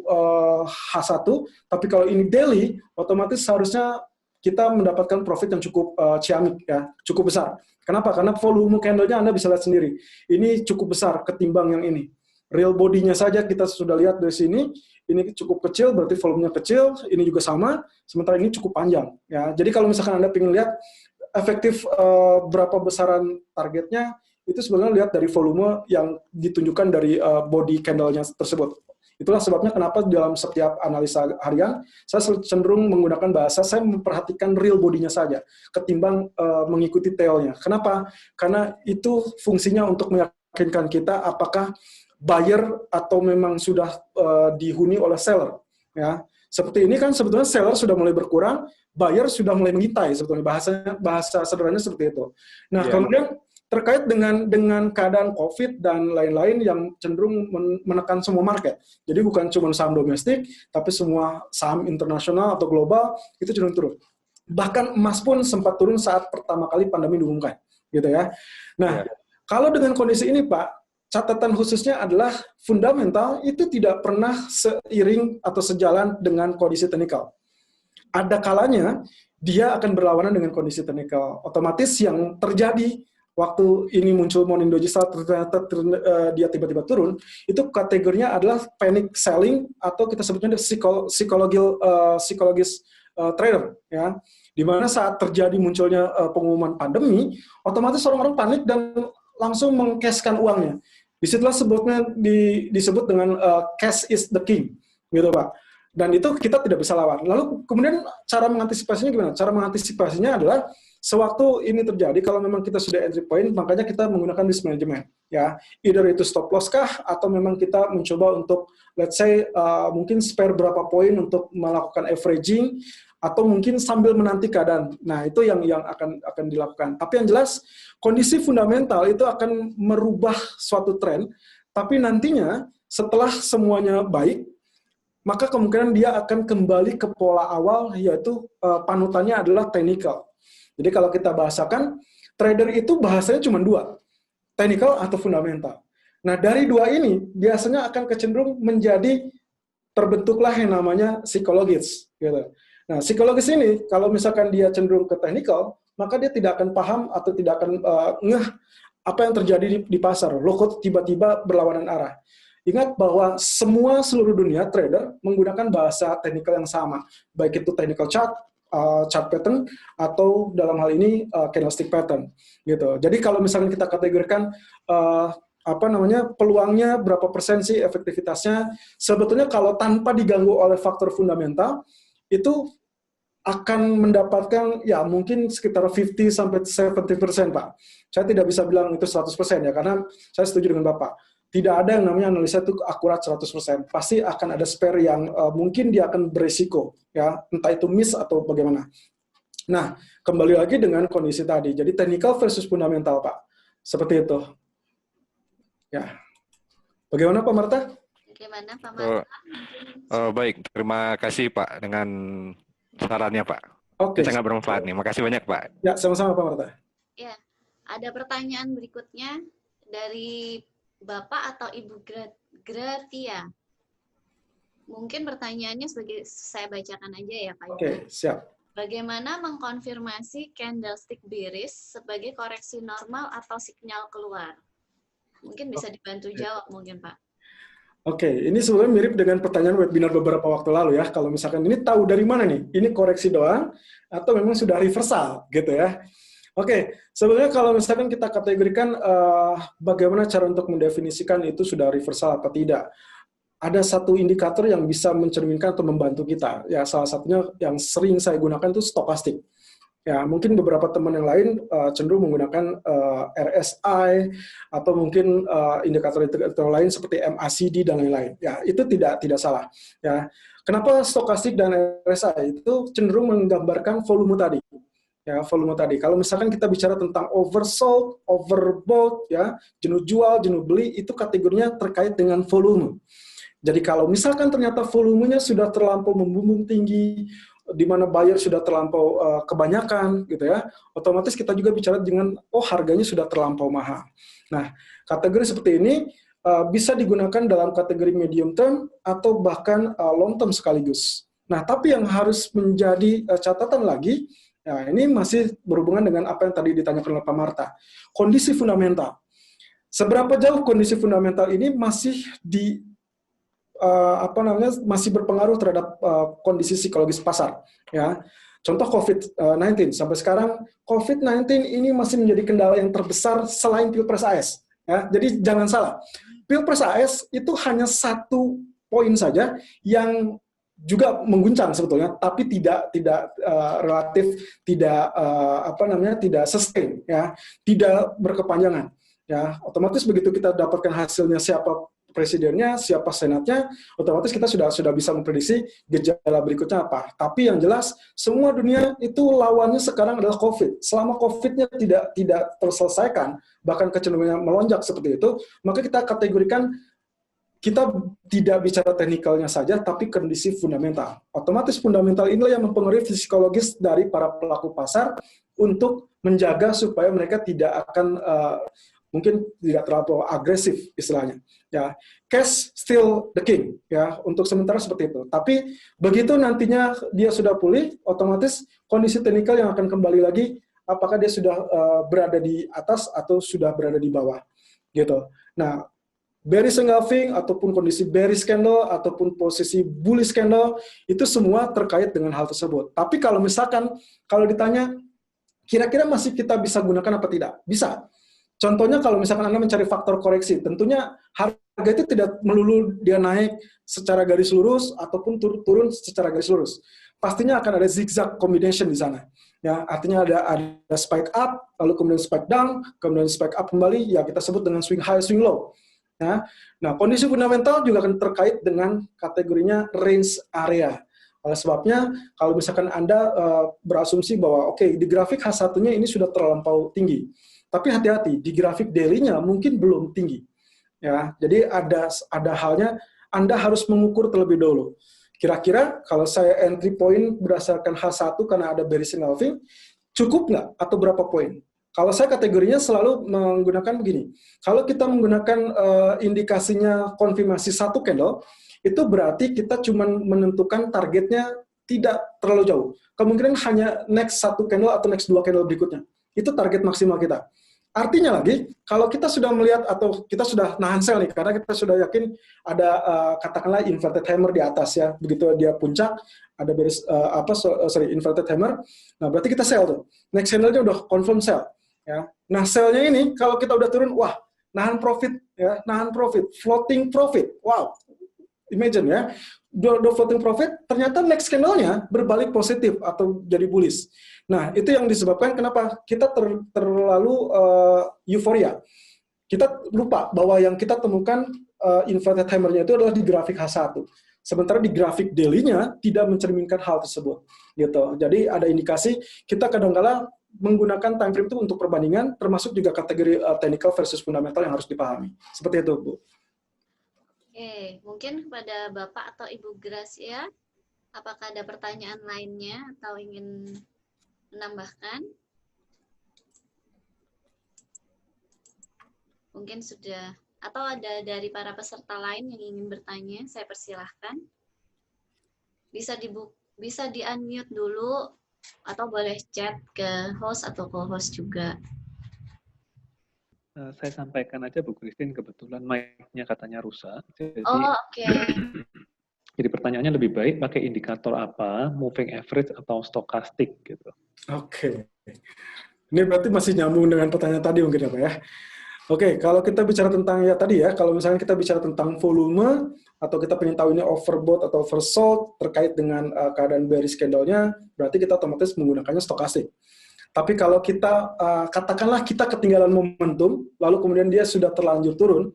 H1, tapi kalau ini daily, otomatis seharusnya kita mendapatkan profit yang cukup ciamik ya, cukup besar. Kenapa? Karena volume candle-nya Anda bisa lihat sendiri. Ini cukup besar ketimbang yang ini. Real body-nya saja kita sudah lihat dari sini, ini cukup kecil, berarti volumenya kecil, ini juga sama, sementara ini cukup panjang. Ya. Jadi kalau misalkan Anda ingin lihat efektif berapa besaran targetnya, itu sebenarnya lihat dari volume yang ditunjukkan dari body candle-nya tersebut. Itulah sebabnya kenapa dalam setiap analisa harian, saya cenderung menggunakan bahasa, saya memperhatikan real body-nya saja, ketimbang mengikuti tail-nya. Kenapa? Karena itu fungsinya untuk meyakinkan kita apakah buyer atau memang sudah dihuni oleh seller. Ya. Seperti ini kan sebetulnya seller sudah mulai berkurang, buyer sudah mulai mengintai, sebetulnya bahasa sederhananya seperti itu. Nah, kemudian terkait dengan keadaan COVID dan lain-lain yang cenderung menekan semua market. Jadi bukan cuma saham domestik, tapi semua saham internasional atau global itu cenderung turun. Bahkan emas pun sempat turun saat pertama kali pandemi diumumkan, gitu ya. Nah, kalau dengan kondisi ini, Pak, catatan khususnya adalah fundamental itu tidak pernah seiring atau sejalan dengan kondisi teknikal. Ada kalanya dia akan berlawanan dengan kondisi teknikal. Otomatis yang terjadi waktu ini muncul morning doji ternyata dia tiba-tiba turun, itu kategorinya adalah panic selling atau kita sebutnya psikologis trader, ya. Di mana saat terjadi munculnya pengumuman pandemi, otomatis orang-orang panik dan langsung meng-cash-kan uangnya. Disitulah disebut dengan cash is the king, gitu Pak. Dan itu kita tidak bisa lawan. Lalu kemudian cara mengantisipasinya gimana? Cara mengantisipasinya adalah sewaktu ini terjadi, kalau memang kita sudah entry point, makanya kita menggunakan risk management. Ya, either itu stop loss kah, atau memang kita mencoba untuk, let's say, mungkin spare berapa poin untuk melakukan averaging, atau mungkin sambil menanti keadaan. Nah, itu yang akan dilakukan. Tapi yang jelas, kondisi fundamental itu akan merubah suatu tren, tapi nantinya setelah semuanya baik, maka kemungkinan dia akan kembali ke pola awal, yaitu panutannya adalah technical. Jadi kalau kita bahasakan, trader itu bahasanya cuma dua, technical atau fundamental. Nah, dari dua ini biasanya akan kecenderung menjadi terbentuklah yang namanya psikologis. Gitu. Nah, psikologis ini, kalau misalkan dia cenderung ke technical, maka dia tidak akan paham atau tidak akan ngeh apa yang terjadi di pasar. Loh, kok tiba-tiba berlawanan arah. Ingat bahwa seluruh dunia trader menggunakan bahasa teknikal yang sama, baik itu technical chart pattern, atau dalam hal ini candlestick pattern, gitu. Jadi kalau misalnya kita kategorikan peluangnya berapa persen sih efektivitasnya, sebetulnya kalau tanpa diganggu oleh faktor fundamental itu akan mendapatkan ya mungkin sekitar 50 sampai 70%, Pak. Saya tidak bisa bilang itu 100% ya, karena saya setuju dengan Bapak. Tidak ada yang namanya analisa itu akurat 100%. Pasti akan ada spare yang mungkin dia akan berisiko, ya, entah itu miss atau bagaimana. Nah, kembali lagi dengan kondisi tadi. Jadi technical versus fundamental, Pak. Seperti itu. Ya. Bagaimana Pak Marta? Bagaimana Pak Marta? Baik, terima kasih Pak dengan sarannya Pak. Oke. Sangat bermanfaat nih. Makasih banyak Pak. Ya, sama-sama Pak Marta. Ya, ada pertanyaan berikutnya dari Bapak atau Ibu Gratia. Mungkin pertanyaannya saya bacakan aja ya Pak. Oke, siap. Bagaimana mengkonfirmasi candlestick bearish sebagai koreksi normal atau sinyal keluar? Mungkin bisa dibantu jawab mungkin Pak. Oke, ini sebenarnya mirip dengan pertanyaan webinar beberapa waktu lalu ya. Kalau misalkan ini tahu dari mana nih? Ini koreksi doang atau memang sudah reversal gitu ya? Oke, sebenarnya kalau misalkan kita kategorikan bagaimana cara untuk mendefinisikan itu sudah reversal atau tidak, ada satu indikator yang bisa mencerminkan atau membantu kita. Ya, salah satunya yang sering saya gunakan itu stokastik. Ya, mungkin beberapa teman yang lain cenderung menggunakan RSI atau mungkin indikator-indikator lain seperti MACD dan lain-lain. Ya, itu tidak salah. Ya, kenapa stokastik dan RSI itu cenderung menggambarkan volume tadi? Ya, volume tadi. Kalau misalkan kita bicara tentang oversold, overbought, ya, jenuh jual, jenuh beli, itu kategorinya terkait dengan volume. Jadi kalau misalkan ternyata volumenya sudah terlampau membumbung tinggi, di mana buyer sudah terlampau kebanyakan, gitu ya, otomatis kita juga bicara dengan harganya sudah terlampau mahal. Nah, kategori seperti ini bisa digunakan dalam kategori medium term atau bahkan long term sekaligus. Nah, tapi yang harus menjadi catatan lagi. Nah, ini masih berhubungan dengan apa yang tadi ditanyakan oleh Pak Marta. Kondisi fundamental. Seberapa jauh kondisi fundamental ini masih masih berpengaruh terhadap kondisi psikologis pasar. Ya. Contoh COVID-19. Sampai sekarang COVID-19 ini masih menjadi kendala yang terbesar selain Pilpres AS. Ya. Jadi jangan salah. Pilpres AS itu hanya satu poin saja yang juga mengguncang sebetulnya, tapi tidak relatif, tidak sustain, ya, tidak berkepanjangan, ya. Otomatis begitu kita dapatkan hasilnya siapa presidennya, siapa senatnya, otomatis kita sudah bisa memprediksi gejala berikutnya apa. Tapi yang jelas semua dunia itu lawannya sekarang adalah COVID. Selama COVID-nya tidak terselesaikan, bahkan kecenderungannya melonjak seperti itu, maka kita kategorikan kita tidak bicara teknikalnya saja, tapi kondisi fundamental. Otomatis fundamental inilah yang mempengaruhi psikologis dari para pelaku pasar untuk menjaga supaya mereka tidak akan mungkin tidak terlalu agresif istilahnya. Ya, cash still the king, ya, untuk sementara seperti itu. Tapi begitu nantinya dia sudah pulih, otomatis kondisi teknikal yang akan kembali lagi, apakah dia sudah berada di atas atau sudah berada di bawah, gitu. Nah, bearish engulfing ataupun kondisi bearish candle ataupun posisi bullish candle itu semua terkait dengan hal tersebut. Tapi kalau misalkan kalau ditanya kira-kira masih kita bisa gunakan apa tidak? Bisa. Contohnya kalau misalkan Anda mencari faktor koreksi, tentunya harga itu tidak melulu dia naik secara garis lurus ataupun turun secara garis lurus. Pastinya akan ada zigzag combination di sana. Ya, artinya ada spike up, lalu kemudian spike down, kemudian spike up kembali, ya kita sebut dengan swing high, swing low. Ya. Nah, kondisi fundamental juga akan terkait dengan kategorinya range area. Oleh sebabnya, kalau misalkan Anda berasumsi bahwa oke, di grafik H1-nya ini sudah terlampau tinggi. Tapi hati-hati, di grafik daily-nya mungkin belum tinggi. Ya, jadi ada halnya Anda harus mengukur terlebih dulu. Kira-kira kalau saya entry point berdasarkan H1 karena ada bearish engulfing, cukup nggak atau berapa poin? Kalau saya kategorinya selalu menggunakan begini. Kalau kita menggunakan indikasinya konfirmasi satu candle, itu berarti kita cuma menentukan targetnya tidak terlalu jauh. Kemungkinan hanya next satu candle atau next dua candle berikutnya. Itu target maksimal kita. Artinya lagi, kalau kita sudah melihat atau kita sudah nahan sell nih, karena kita sudah yakin ada katakanlah inverted hammer di atas ya, begitu dia puncak, ada bearish inverted hammer, nah berarti kita sell tuh. Next candle-nya udah confirm sell. Ya. Nah sell-nya ini, kalau kita udah turun, wah, nahan profit, ya, nahan profit, floating profit, wow, imagine ya, udah floating profit, ternyata next candle-nya berbalik positif atau jadi bullish. Nah, itu yang disebabkan kenapa kita terlalu euforia. Kita lupa bahwa yang kita temukan inverted hammer-nya itu adalah di grafik H1. Sementara di grafik daily-nya tidak mencerminkan hal tersebut. Gitu. Jadi ada indikasi kita kadang-kala menggunakan time frame itu untuk perbandingan, termasuk juga kategori technical versus fundamental yang harus dipahami. Seperti itu, Bu. Oke, mungkin kepada Bapak atau Ibu Gracia, apakah ada pertanyaan lainnya atau ingin menambahkan? Mungkin sudah, atau ada dari para peserta lain yang ingin bertanya, saya persilahkan. Bisa di-unmute dulu, atau boleh chat ke host atau co-host juga. Saya sampaikan aja Bu Christine, kebetulan mic-nya katanya rusak. Jadi, oke. Jadi pertanyaannya lebih baik pakai indikator apa, moving average atau stokastik gitu. Oke. Ini berarti masih nyambung dengan pertanyaan tadi mungkin ya Pak ya. Oke, kalau kita bicara tentang ya tadi ya, kalau misalnya kita bicara tentang volume, atau kita pengen tahu ini overbought atau oversold terkait dengan keadaan bearish candle-nya, berarti kita otomatis menggunakannya stokastik. Tapi kalau kita, katakanlah kita ketinggalan momentum, lalu kemudian dia sudah terlanjur turun,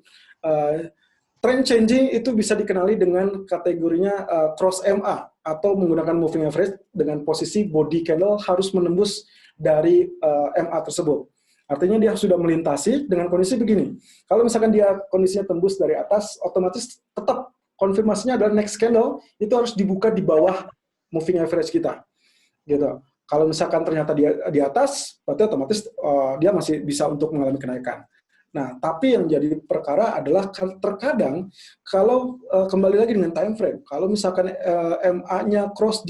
trend changing itu bisa dikenali dengan kategorinya cross MA, atau menggunakan moving average dengan posisi body candle harus menembus dari MA tersebut. Artinya dia sudah melintasi dengan kondisi begini. Kalau misalkan dia kondisinya tembus dari atas, otomatis tetap konfirmasinya adalah next candle, itu harus dibuka di bawah moving average kita. Gitu. Kalau misalkan ternyata dia di atas, berarti otomatis dia masih bisa untuk mengalami kenaikan. Nah, tapi yang jadi perkara adalah terkadang kalau kembali lagi dengan time frame, kalau misalkan MA-nya cross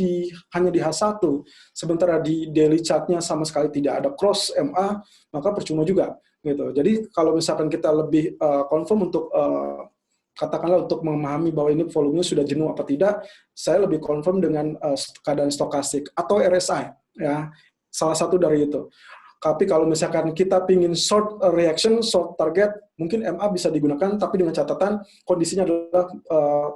hanya di H1, sementara di daily chart-nya sama sekali tidak ada cross MA, maka percuma juga. Gitu. Jadi kalau misalkan kita lebih confirm untuk katakanlah untuk memahami bahwa ini volumenya sudah jenuh apa tidak, saya lebih confirm dengan keadaan stokastik atau RSI. Ya, salah satu dari itu. Tapi kalau misalkan kita pingin short reaction, short target, mungkin MA bisa digunakan, tapi dengan catatan kondisinya adalah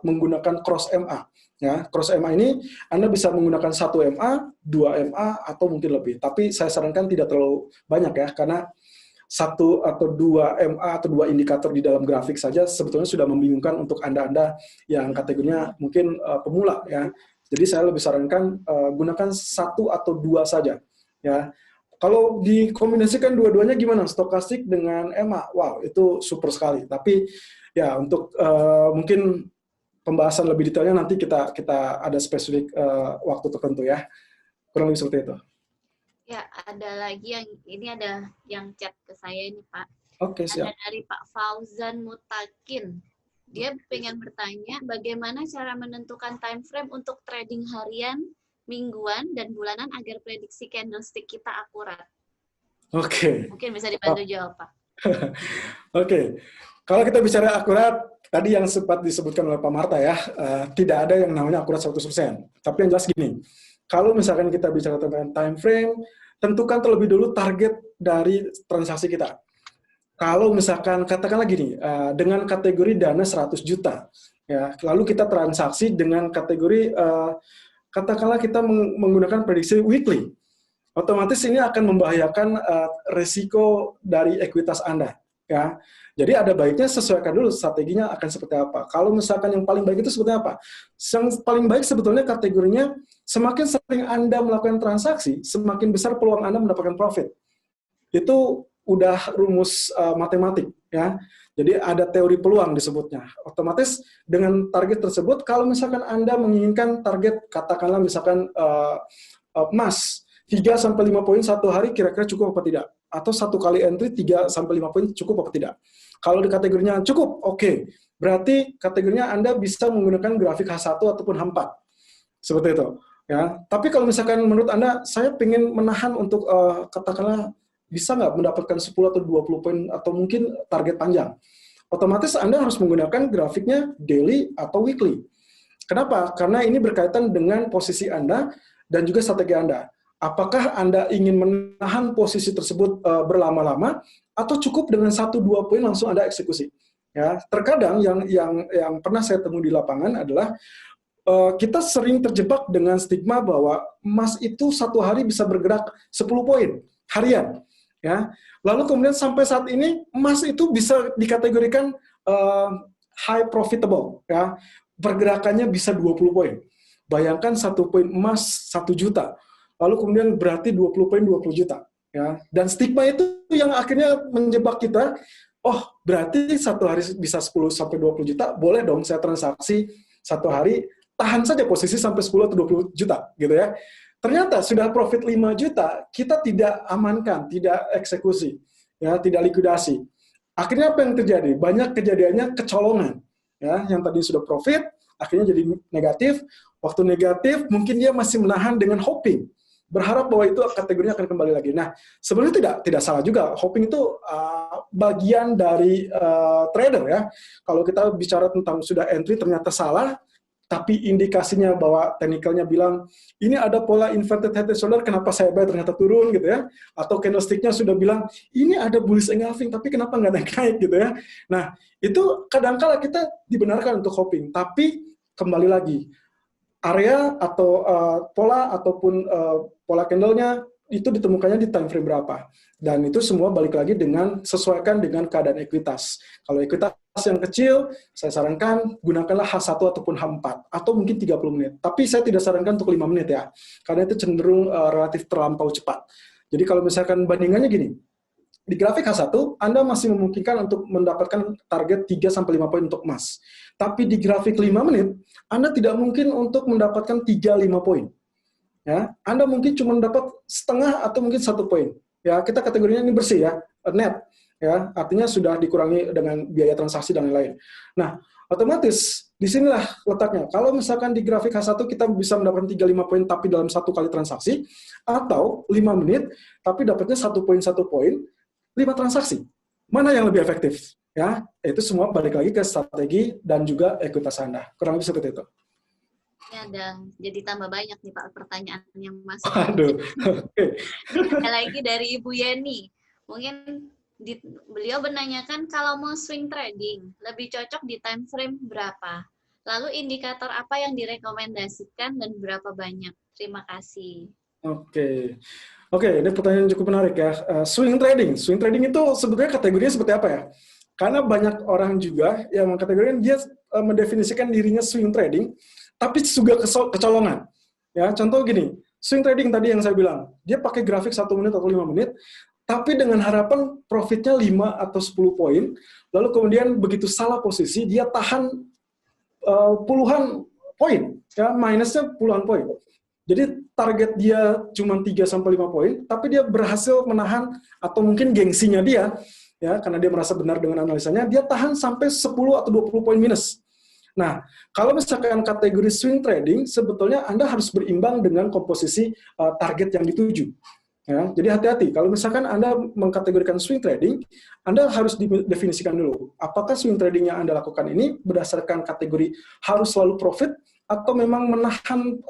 menggunakan cross MA. Ya, cross MA ini Anda bisa menggunakan 1 MA, 2 MA, atau mungkin lebih. Tapi saya sarankan tidak terlalu banyak ya, karena 1 atau 2 MA atau 2 indikator di dalam grafik saja sebetulnya sudah membingungkan untuk Anda-Anda yang kategorinya mungkin pemula ya. Jadi saya lebih sarankan gunakan 1 atau 2 saja. Ya. Kalau dikombinasikan dua-duanya gimana? Stokastik dengan MA, wow itu super sekali. Tapi ya untuk mungkin pembahasan lebih detailnya nanti kita ada spesifik waktu tertentu ya. Kurang lebih seperti itu. Ya, ada lagi yang ini ada yang chat ke saya ini Pak. Oke, siap. Ada dari Pak Fauzan Mutakin. Dia pengen bertanya bagaimana cara menentukan time frame untuk trading harian, mingguan, dan bulanan agar prediksi candlestick kita akurat. Oke. Mungkin bisa dibantu jawab, Pak. Oke. Kalau kita bicara akurat, tadi yang sempat disebutkan oleh Pak Marta ya, tidak ada yang namanya akurat 100%. Tapi yang jelas gini, kalau misalkan kita bicara tentang time frame, tentukan terlebih dulu target dari transaksi kita. Kalau misalkan katakanlah gini, dengan kategori dana 100 juta, ya, lalu kita transaksi dengan kategori katakanlah kita menggunakan prediksi weekly, otomatis ini akan membahayakan resiko dari ekuitas Anda. Ya, jadi ada baiknya sesuaikan dulu strateginya akan seperti apa. Kalau misalkan yang paling baik itu seperti apa? Yang paling baik sebetulnya kategorinya semakin sering Anda melakukan transaksi, semakin besar peluang Anda mendapatkan profit. Itu udah rumus matematik ya. Jadi ada teori peluang disebutnya. Otomatis dengan target tersebut, kalau misalkan Anda menginginkan target katakanlah misalkan emas 3-5 poin satu hari kira-kira cukup apa tidak? Atau satu kali entry 3-5 poin cukup apa tidak? Kalau di kategorinya cukup, oke. Berarti kategorinya Anda bisa menggunakan grafik H1 ataupun H4. Seperti itu. Ya. Tapi kalau misalkan menurut Anda, saya ingin menahan untuk katakanlah bisa nggak mendapatkan 10 atau 20 poin atau mungkin target panjang. Otomatis Anda harus menggunakan grafiknya daily atau weekly. Kenapa? Karena ini berkaitan dengan posisi Anda dan juga strategi Anda. Apakah Anda ingin menahan posisi tersebut berlama-lama atau cukup dengan 1-2 poin langsung Anda eksekusi? Ya, terkadang yang pernah saya temui di lapangan adalah kita sering terjebak dengan stigma bahwa emas itu satu hari bisa bergerak 10 poin harian. Ya, lalu kemudian sampai saat ini emas itu bisa dikategorikan high profitable, ya, pergerakannya bisa 20 poin. Bayangkan 1 poin emas 1 juta, lalu kemudian berarti 20 poin 20 juta. Ya, dan stigma itu yang akhirnya menjebak kita, oh berarti satu hari bisa 10 sampai 20 juta, boleh dong saya transaksi satu hari, tahan saja posisi sampai 10 atau 20 juta, gitu ya. Ternyata sudah profit 5 juta, kita tidak amankan, tidak eksekusi, ya, tidak likuidasi. Akhirnya apa yang terjadi? Banyak kejadiannya kecolongan. Ya, yang tadi sudah profit, akhirnya jadi negatif. Waktu negatif, mungkin dia masih menahan dengan hoping. Berharap bahwa itu kategorinya akan kembali lagi. Nah, sebenarnya tidak salah juga. Hoping itu bagian dari trader ya. Kalau kita bicara tentang sudah entry ternyata salah, tapi indikasinya bahwa teknikalnya bilang ini ada pola inverted head and shoulder, kenapa saya buy ternyata turun gitu ya, atau candlestick-nya sudah bilang ini ada bullish engulfing tapi kenapa nggak naik-naik gitu ya. Nah itu kadang-kala kita dibenarkan untuk hoping, tapi kembali lagi area atau pola ataupun pola candle-nya itu ditemukannya di time frame berapa, dan itu semua balik lagi dengan sesuaikan dengan keadaan ekuitas. Kalau ekuitas yang kecil, saya sarankan gunakanlah H1 ataupun H4 atau mungkin 30 menit. Tapi saya tidak sarankan untuk 5 menit ya, karena itu cenderung relatif terlampau cepat. Jadi kalau misalkan bandingannya gini, di grafik H1 Anda masih memungkinkan untuk mendapatkan target 3-5 poin untuk emas. Tapi di grafik 5 menit Anda tidak mungkin untuk mendapatkan 3-5 poin. Ya, Anda mungkin cuma dapat setengah atau mungkin 1 poin. Ya, kita kategorinya ini bersih ya, net. Ya, artinya sudah dikurangi dengan biaya transaksi dan lain-lain. Nah, otomatis disinilah letaknya. Kalau misalkan di grafik H1 kita bisa mendapatkan 3-5 poin tapi dalam 1 kali transaksi, atau 5 menit tapi dapatnya 1 poin 1 poin, 5 transaksi. Mana yang lebih efektif? Ya, itu semua balik lagi ke strategi dan juga ekuitas Anda. Kurang lebih seperti itu. Ya, dan jadi tambah banyak nih Pak pertanyaan yang masuk. Aduh. Okay. Ada lagi dari Ibu Yeni. Mungkin beliau menanyakan kalau mau swing trading, lebih cocok di time frame berapa? Lalu indikator apa yang direkomendasikan dan berapa banyak? Terima kasih. Oke, ini pertanyaan cukup menarik ya. Swing trading itu sebetulnya kategorinya seperti apa ya? Karena banyak orang juga yang mengkategorikan dia mendefinisikan dirinya swing trading, tapi juga kecolongan. Ya, contoh gini, swing trading tadi yang saya bilang, dia pakai grafik 1 menit atau 5 menit, tapi dengan harapan profitnya 5 atau 10 poin, lalu kemudian begitu salah posisi, dia tahan puluhan poin, ya, minusnya puluhan poin. Jadi target dia cuma 3-5 poin, tapi dia berhasil menahan, atau mungkin gengsinya dia, ya, karena dia merasa benar dengan analisanya, dia tahan sampai 10 atau 20 poin minus. Nah, kalau misalkan kategori swing trading, sebetulnya Anda harus berimbang dengan komposisi target yang dituju. Ya, jadi hati-hati, kalau misalkan Anda mengkategorikan swing trading, Anda harus didefinisikan dulu, apakah swing trading yang Anda lakukan ini berdasarkan kategori harus selalu profit, atau memang menahan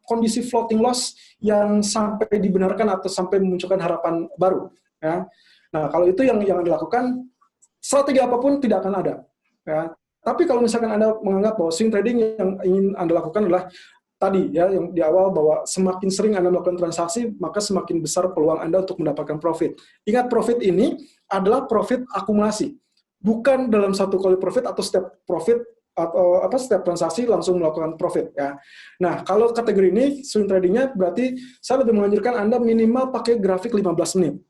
kondisi floating loss yang sampai dibenarkan atau sampai memunculkan harapan baru. Ya. Nah, kalau itu yang Anda lakukan, strategi apapun tidak akan ada. Ya. Tapi kalau misalkan Anda menganggap bahwa swing trading yang ingin Anda lakukan adalah tadi ya yang di awal bahwa semakin sering Anda melakukan transaksi, maka semakin besar peluang Anda untuk mendapatkan profit. Ingat, profit ini adalah profit akumulasi. Bukan dalam satu kali profit atau setiap profit atau setiap transaksi langsung melakukan profit ya. Nah, kalau kategori ini swing tradingnya berarti saya lebih menganjurkan Anda minimal pakai grafik 15 menit.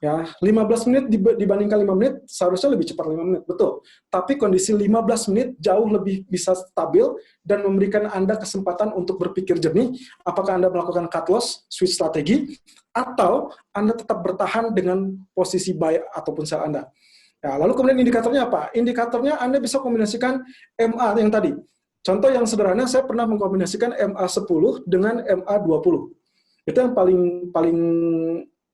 Ya, 15 menit dibandingkan 5 menit seharusnya lebih cepat 5 menit, betul. Tapi kondisi 15 menit jauh lebih bisa stabil dan memberikan Anda kesempatan untuk berpikir jernih apakah Anda melakukan cut loss, switch strategi, atau Anda tetap bertahan dengan posisi buy ataupun sell Anda. Ya, lalu kemudian indikatornya apa? Indikatornya Anda bisa kombinasikan MA yang tadi. Contoh yang sederhana, saya pernah mengkombinasikan MA10 dengan MA20. Itu yang paling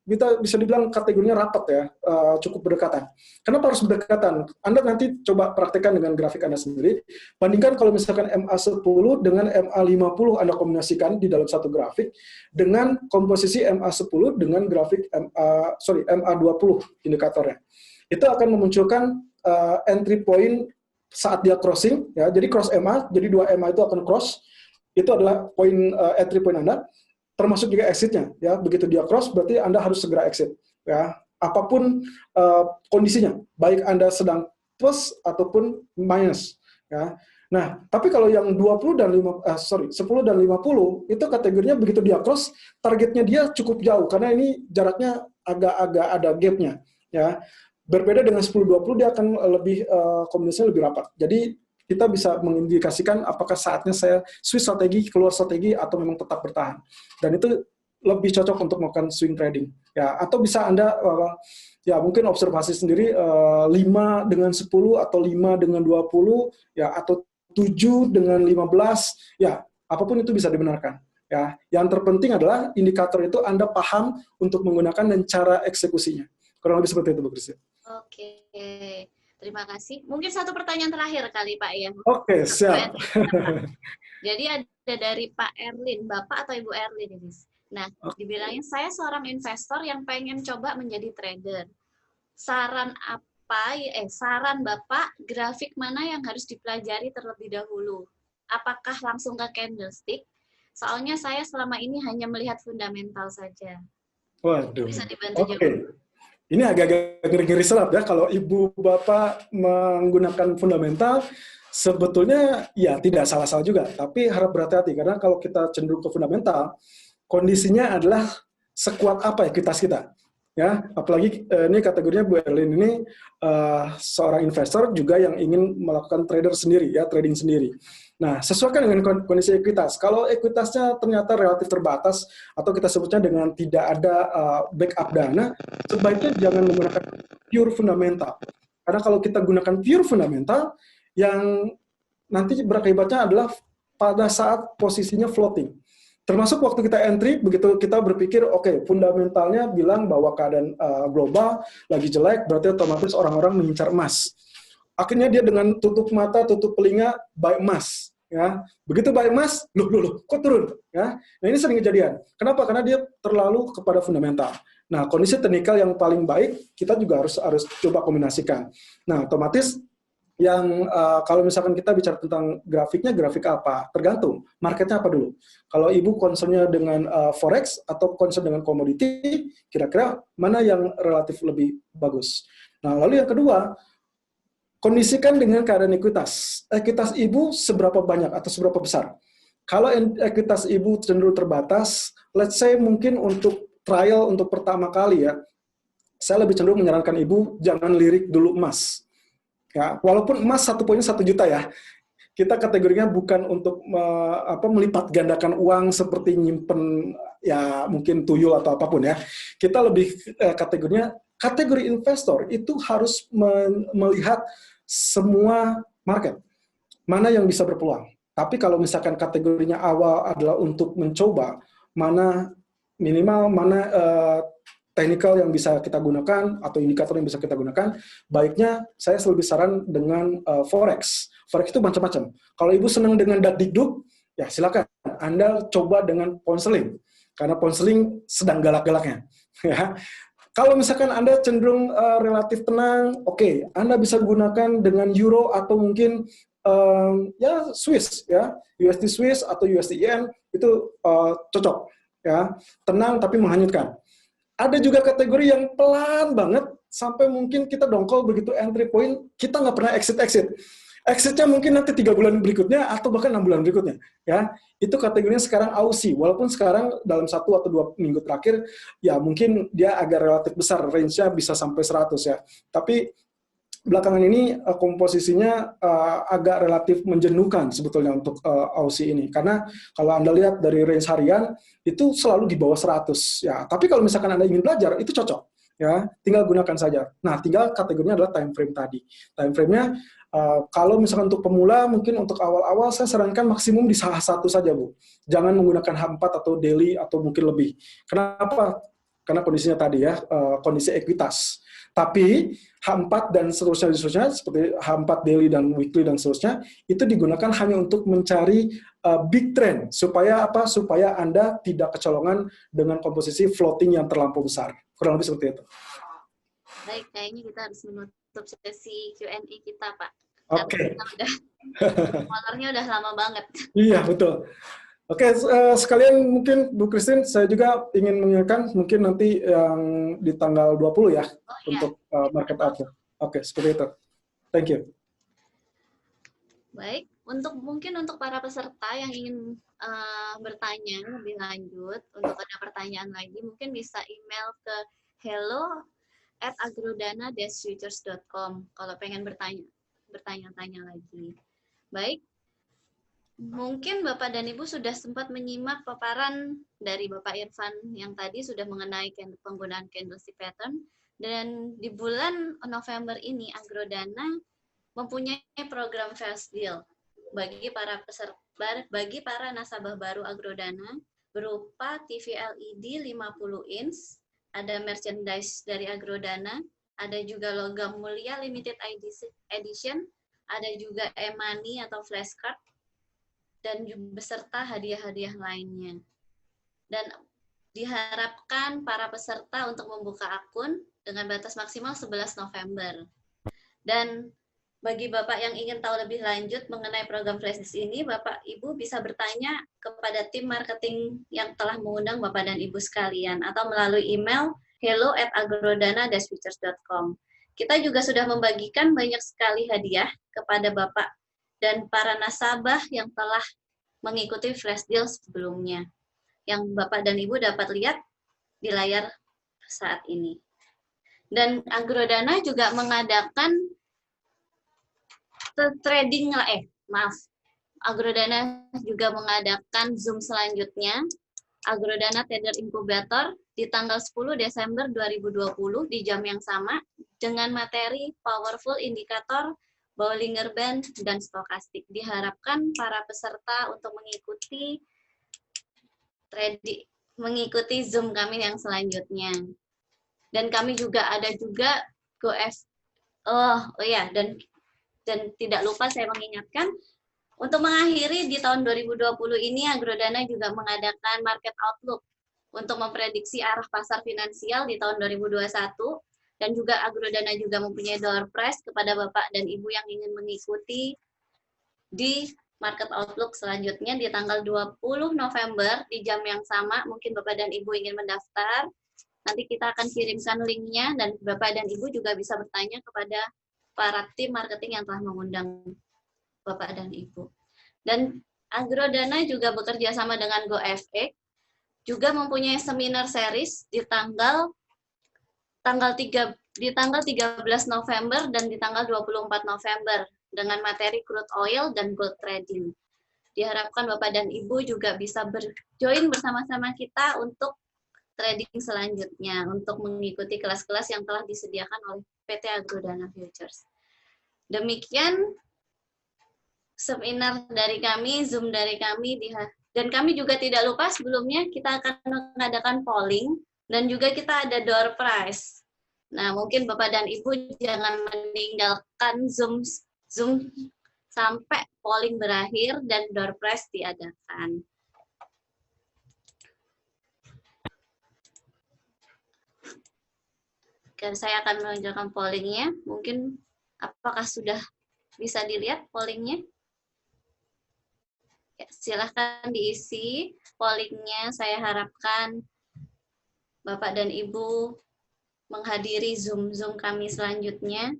kita bisa dibilang kategorinya rapat ya, cukup berdekatan. Kenapa harus berdekatan? Anda nanti coba praktekkan dengan grafik Anda sendiri. Bandingkan kalau misalkan MA10 dengan MA50 Anda kombinasikan di dalam satu grafik, dengan komposisi MA10 dengan grafik MA20 indikatornya. Itu akan memunculkan entry point saat dia crossing, ya. Jadi cross MA, jadi 2 MA itu akan cross. Itu adalah poin entry point Anda. Termasuk juga exit-nya, ya. Begitu dia cross, berarti Anda harus segera exit, ya. Apapun kondisinya, baik Anda sedang plus ataupun minus, ya. Nah, tapi kalau yang 10 dan 50 itu kategorinya begitu dia cross, targetnya dia cukup jauh karena ini jaraknya agak-agak ada gap-nya, ya. Berbeda dengan 10-20 dia akan lebih kombinasinya lebih rapat. Jadi kita bisa mengindikasikan apakah saatnya saya switch strategi, keluar strategi, atau memang tetap bertahan. Dan itu lebih cocok untuk melakukan swing trading. Ya, atau bisa Anda ya mungkin observasi sendiri 5 dengan 10 atau 5 dengan 20 ya, atau 7 dengan 15, ya apapun itu bisa dibenarkan. Ya, yang terpenting adalah indikator itu Anda paham untuk menggunakan dan cara eksekusinya. Kurang lebih seperti itu, Bu Kristi. Oke. Terima kasih. Mungkin satu pertanyaan terakhir kali, Pak, ya. Oke, siap. Jadi ada dari Pak Erlin, Bapak atau Ibu Erlin ini. Nah, dibilangin saya seorang investor yang pengen coba menjadi trader. Saran Bapak, grafik mana yang harus dipelajari terlebih dahulu? Apakah langsung ke candlestick? Soalnya saya selama ini hanya melihat fundamental saja. Waduh. Bisa dibantu jawab. Ini agak-agak ngeri-ngeri selap ya, kalau Ibu Bapak menggunakan fundamental, sebetulnya ya tidak salah-salah juga, tapi harap berhati-hati, karena kalau kita cenderung ke fundamental, kondisinya adalah sekuat apa ekuitas kita. Ya, apalagi ini kategorinya Bu Erlin ini seorang investor juga yang ingin melakukan trader sendiri, ya trading sendiri. Nah, sesuaikan dengan kondisi ekuitas. Kalau ekuitasnya ternyata relatif terbatas atau kita sebutnya dengan tidak ada backup dana, sebaiknya jangan menggunakan pure fundamental. Karena kalau kita gunakan pure fundamental, yang nanti berakibatnya adalah pada saat posisinya floating. Termasuk waktu kita entry, begitu kita berpikir, oke, fundamentalnya bilang bahwa keadaan global lagi jelek, berarti otomatis orang-orang mengincar emas. Akhirnya dia dengan tutup mata, tutup telinga, buy emas. Ya, begitu buy emas, loh, kok turun? Ya, nah ini sering kejadian. Kenapa? Karena dia terlalu kepada fundamental. Nah, kondisi teknikal yang paling baik, kita juga harus coba kombinasikan. Nah, otomatis yang kalau misalkan kita bicara tentang grafiknya, grafik apa? Tergantung, marketnya apa dulu. Kalau Ibu concernnya dengan forex atau concern dengan komoditi, kira-kira mana yang relatif lebih bagus? Nah, lalu yang kedua, kondisikan dengan keadaan ekuitas. Ekuitas Ibu seberapa banyak atau seberapa besar? Kalau ekuitas Ibu cenderung terbatas, let's say mungkin untuk trial untuk pertama kali ya, saya lebih cenderung menyarankan Ibu jangan lirik dulu emas. Ya, walaupun emas 1 poinnya 1 juta ya, kita kategorinya bukan untuk melipat gandakan uang seperti nyimpen ya mungkin tuyul atau apapun ya. Kita lebih kategorinya kategori investor itu harus melihat semua market, mana yang bisa berpeluang. Tapi kalau misalkan kategorinya awal adalah untuk mencoba, mana minimal, mana technical yang bisa kita gunakan, atau indikator yang bisa kita gunakan, baiknya saya lebih saran dengan Forex. Forex itu macam-macam. Kalau Ibu senang dengan dakdikduk, ya silakan. Anda coba dengan pound sterling, karena pound sterling sedang galak-galaknya. Ya. Kalau misalkan Anda cenderung relatif tenang, oke, Anda bisa gunakan dengan euro atau mungkin ya Swiss, ya USD Swiss atau USD yen itu cocok, ya tenang tapi menghanyutkan. Ada juga kategori yang pelan banget sampai mungkin kita dongkol begitu entry point, kita nggak pernah exit. Exitnya mungkin nanti 3 bulan berikutnya atau bahkan 6 bulan berikutnya, ya itu kategorinya sekarang Aussie. Walaupun sekarang dalam 1 atau 2 minggu terakhir ya mungkin dia agak relatif besar, range-nya bisa sampai 100 ya. Tapi belakangan ini komposisinya agak relatif menjenuhkan sebetulnya untuk Aussie ini. Karena kalau Anda lihat dari range harian itu selalu di bawah 100 ya. Tapi kalau misalkan Anda ingin belajar itu cocok ya, tinggal gunakan saja. Nah, tinggal kategorinya adalah time frame tadi. Time frame-nya kalau misalkan untuk pemula, mungkin untuk awal-awal saya sarankan maksimum di salah satu saja, Bu. Jangan menggunakan H4 atau daily atau mungkin lebih. Kenapa? Karena kondisinya tadi ya, kondisi ekuitas. Tapi H4 dan seterusnya seperti H4 daily dan weekly dan seterusnya itu digunakan hanya untuk mencari big trend supaya apa? Supaya Anda tidak kecolongan dengan komposisi floating yang terlampau besar. Kurang lebih seperti itu. Baik, kayaknya kita harus menutup sesi Q&A kita, Pak. Oke. Molornya udah lama banget. Iya, betul. Oke, sekalian mungkin Bu Christine, saya juga ingin mengingatkan mungkin nanti yang di tanggal 20 ya, untuk market outlook. Oke, seperti itu. Thank you. Baik, mungkin untuk para peserta yang ingin bertanya lebih lanjut, untuk ada pertanyaan lagi, mungkin bisa email ke hello@agrodana-futures.com kalau pengen bertanya-tanya lagi. Baik, mungkin Bapak dan Ibu sudah sempat menyimak paparan dari Bapak Irfan yang tadi sudah mengenai penggunaan candlestick pattern, dan di bulan November ini Agrodana mempunyai program flash deal bagi para nasabah baru Agrodana berupa TV LED 50 inch, ada merchandise dari Agrodana, ada juga logam mulia limited edition, ada juga e-money atau flashcard, dan beserta hadiah-hadiah lainnya. Dan diharapkan para peserta untuk membuka akun dengan batas maksimal 11 November. Dan bagi Bapak yang ingin tahu lebih lanjut mengenai program flash deal ini, Bapak Ibu bisa bertanya kepada tim marketing yang telah mengundang Bapak dan Ibu sekalian, atau melalui email hello@agrodana-futures.com. Kita juga sudah membagikan banyak sekali hadiah kepada Bapak dan para nasabah yang telah mengikuti flash deal sebelumnya, yang Bapak dan Ibu dapat lihat di layar saat ini. Dan Agrodana juga mengadakan Agrodana juga mengadakan Zoom selanjutnya, Agrodana Trader Incubator, di tanggal 10 Desember 2020 di jam yang sama, dengan materi powerful indikator, Bollinger Band, dan stokastik. Diharapkan para peserta untuk mengikuti Zoom kami yang selanjutnya. Dan kami juga ada juga dan tidak lupa saya mengingatkan, untuk mengakhiri di tahun 2020 ini, Agrodana juga mengadakan Market Outlook untuk memprediksi arah pasar finansial di tahun 2021, dan juga Agrodana juga mempunyai door prize kepada Bapak dan Ibu yang ingin mengikuti di Market Outlook selanjutnya di tanggal 20 November di jam yang sama. Mungkin Bapak dan Ibu ingin mendaftar, nanti kita akan kirimkan linknya, dan Bapak dan Ibu juga bisa bertanya kepada para tim marketing yang telah mengundang Bapak dan Ibu. Dan Agrodana juga bekerja sama dengan GoFX, juga mempunyai seminar series di tanggal 13 November dan di tanggal 24 November dengan materi crude oil dan gold trading. Diharapkan Bapak dan Ibu juga bisa join bersama-sama kita untuk trading selanjutnya untuk mengikuti kelas-kelas yang telah disediakan oleh PT Agrodana Futures. Demikian seminar dari kami, Zoom dari kami, dan kami juga tidak lupa sebelumnya kita akan mengadakan polling dan juga kita ada door prize. Nah, mungkin Bapak dan Ibu jangan meninggalkan Zoom sampai polling berakhir dan door prize diadakan. Dan saya akan menunjukkan pollingnya. Mungkin apakah sudah bisa dilihat pollingnya? Ya, silahkan diisi pollingnya. Saya harapkan Bapak dan Ibu menghadiri Zoom kami selanjutnya.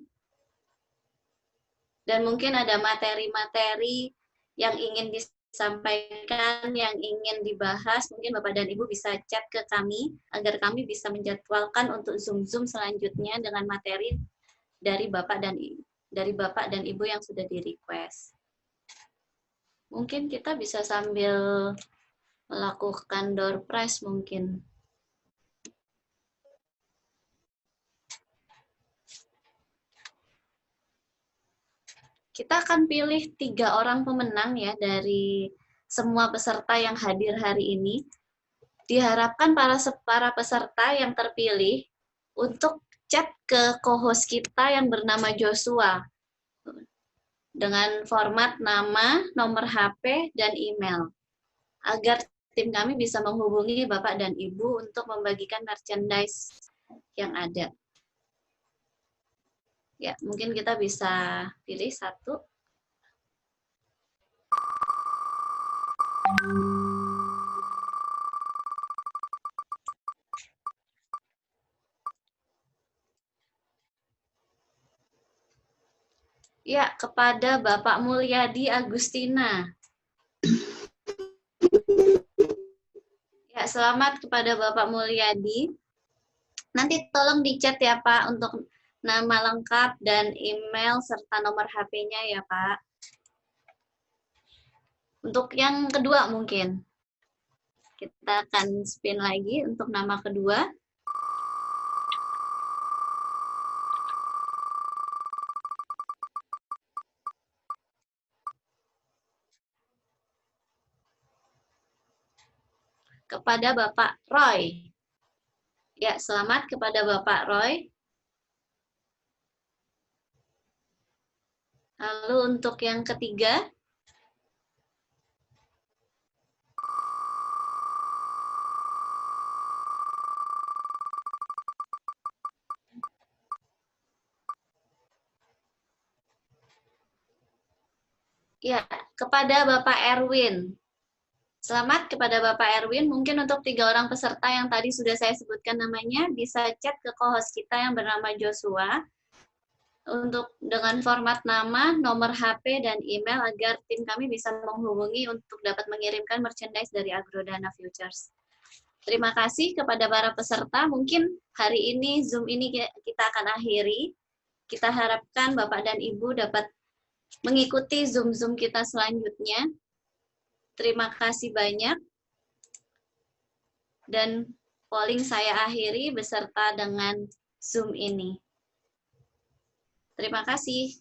Dan mungkin ada materi-materi yang ingin disampaikan, yang ingin dibahas, mungkin Bapak dan Ibu bisa chat ke kami, agar kami bisa menjadwalkan untuk Zoom selanjutnya dengan materi dari Bapak dan Ibu yang sudah di-request. Mungkin kita bisa sambil melakukan door prize mungkin. Kita akan pilih 3 orang pemenang ya dari semua peserta yang hadir hari ini. Diharapkan para peserta yang terpilih untuk chat ke co-host kita yang bernama Joshua dengan format nama, nomor HP, dan email. Agar tim kami bisa menghubungi Bapak dan Ibu untuk membagikan merchandise yang ada. Ya, mungkin kita bisa pilih 1. Ya, kepada Bapak Mulyadi Agustina. Ya, selamat kepada Bapak Mulyadi. Nanti tolong di-chat ya Pak untuk nama lengkap dan email serta nomor HP-nya ya Pak. Untuk yang kedua mungkin. Kita akan spin lagi untuk nama kedua. Kepada Bapak Roy. Ya, selamat kepada Bapak Roy. Lalu untuk yang ketiga. Ya, kepada Bapak Erwin. Selamat kepada Bapak Erwin. Mungkin untuk 3 orang peserta yang tadi sudah saya sebutkan namanya, bisa chat ke co-host kita yang bernama Joshua untuk dengan format nama, nomor HP, dan email agar tim kami bisa menghubungi untuk dapat mengirimkan merchandise dari Agrodana Futures. Terima kasih kepada para peserta. Mungkin hari ini Zoom ini kita akan akhiri. Kita harapkan Bapak dan Ibu dapat mengikuti Zoom kita selanjutnya. Terima kasih banyak. Dan polling saya akhiri beserta dengan Zoom ini. Terima kasih.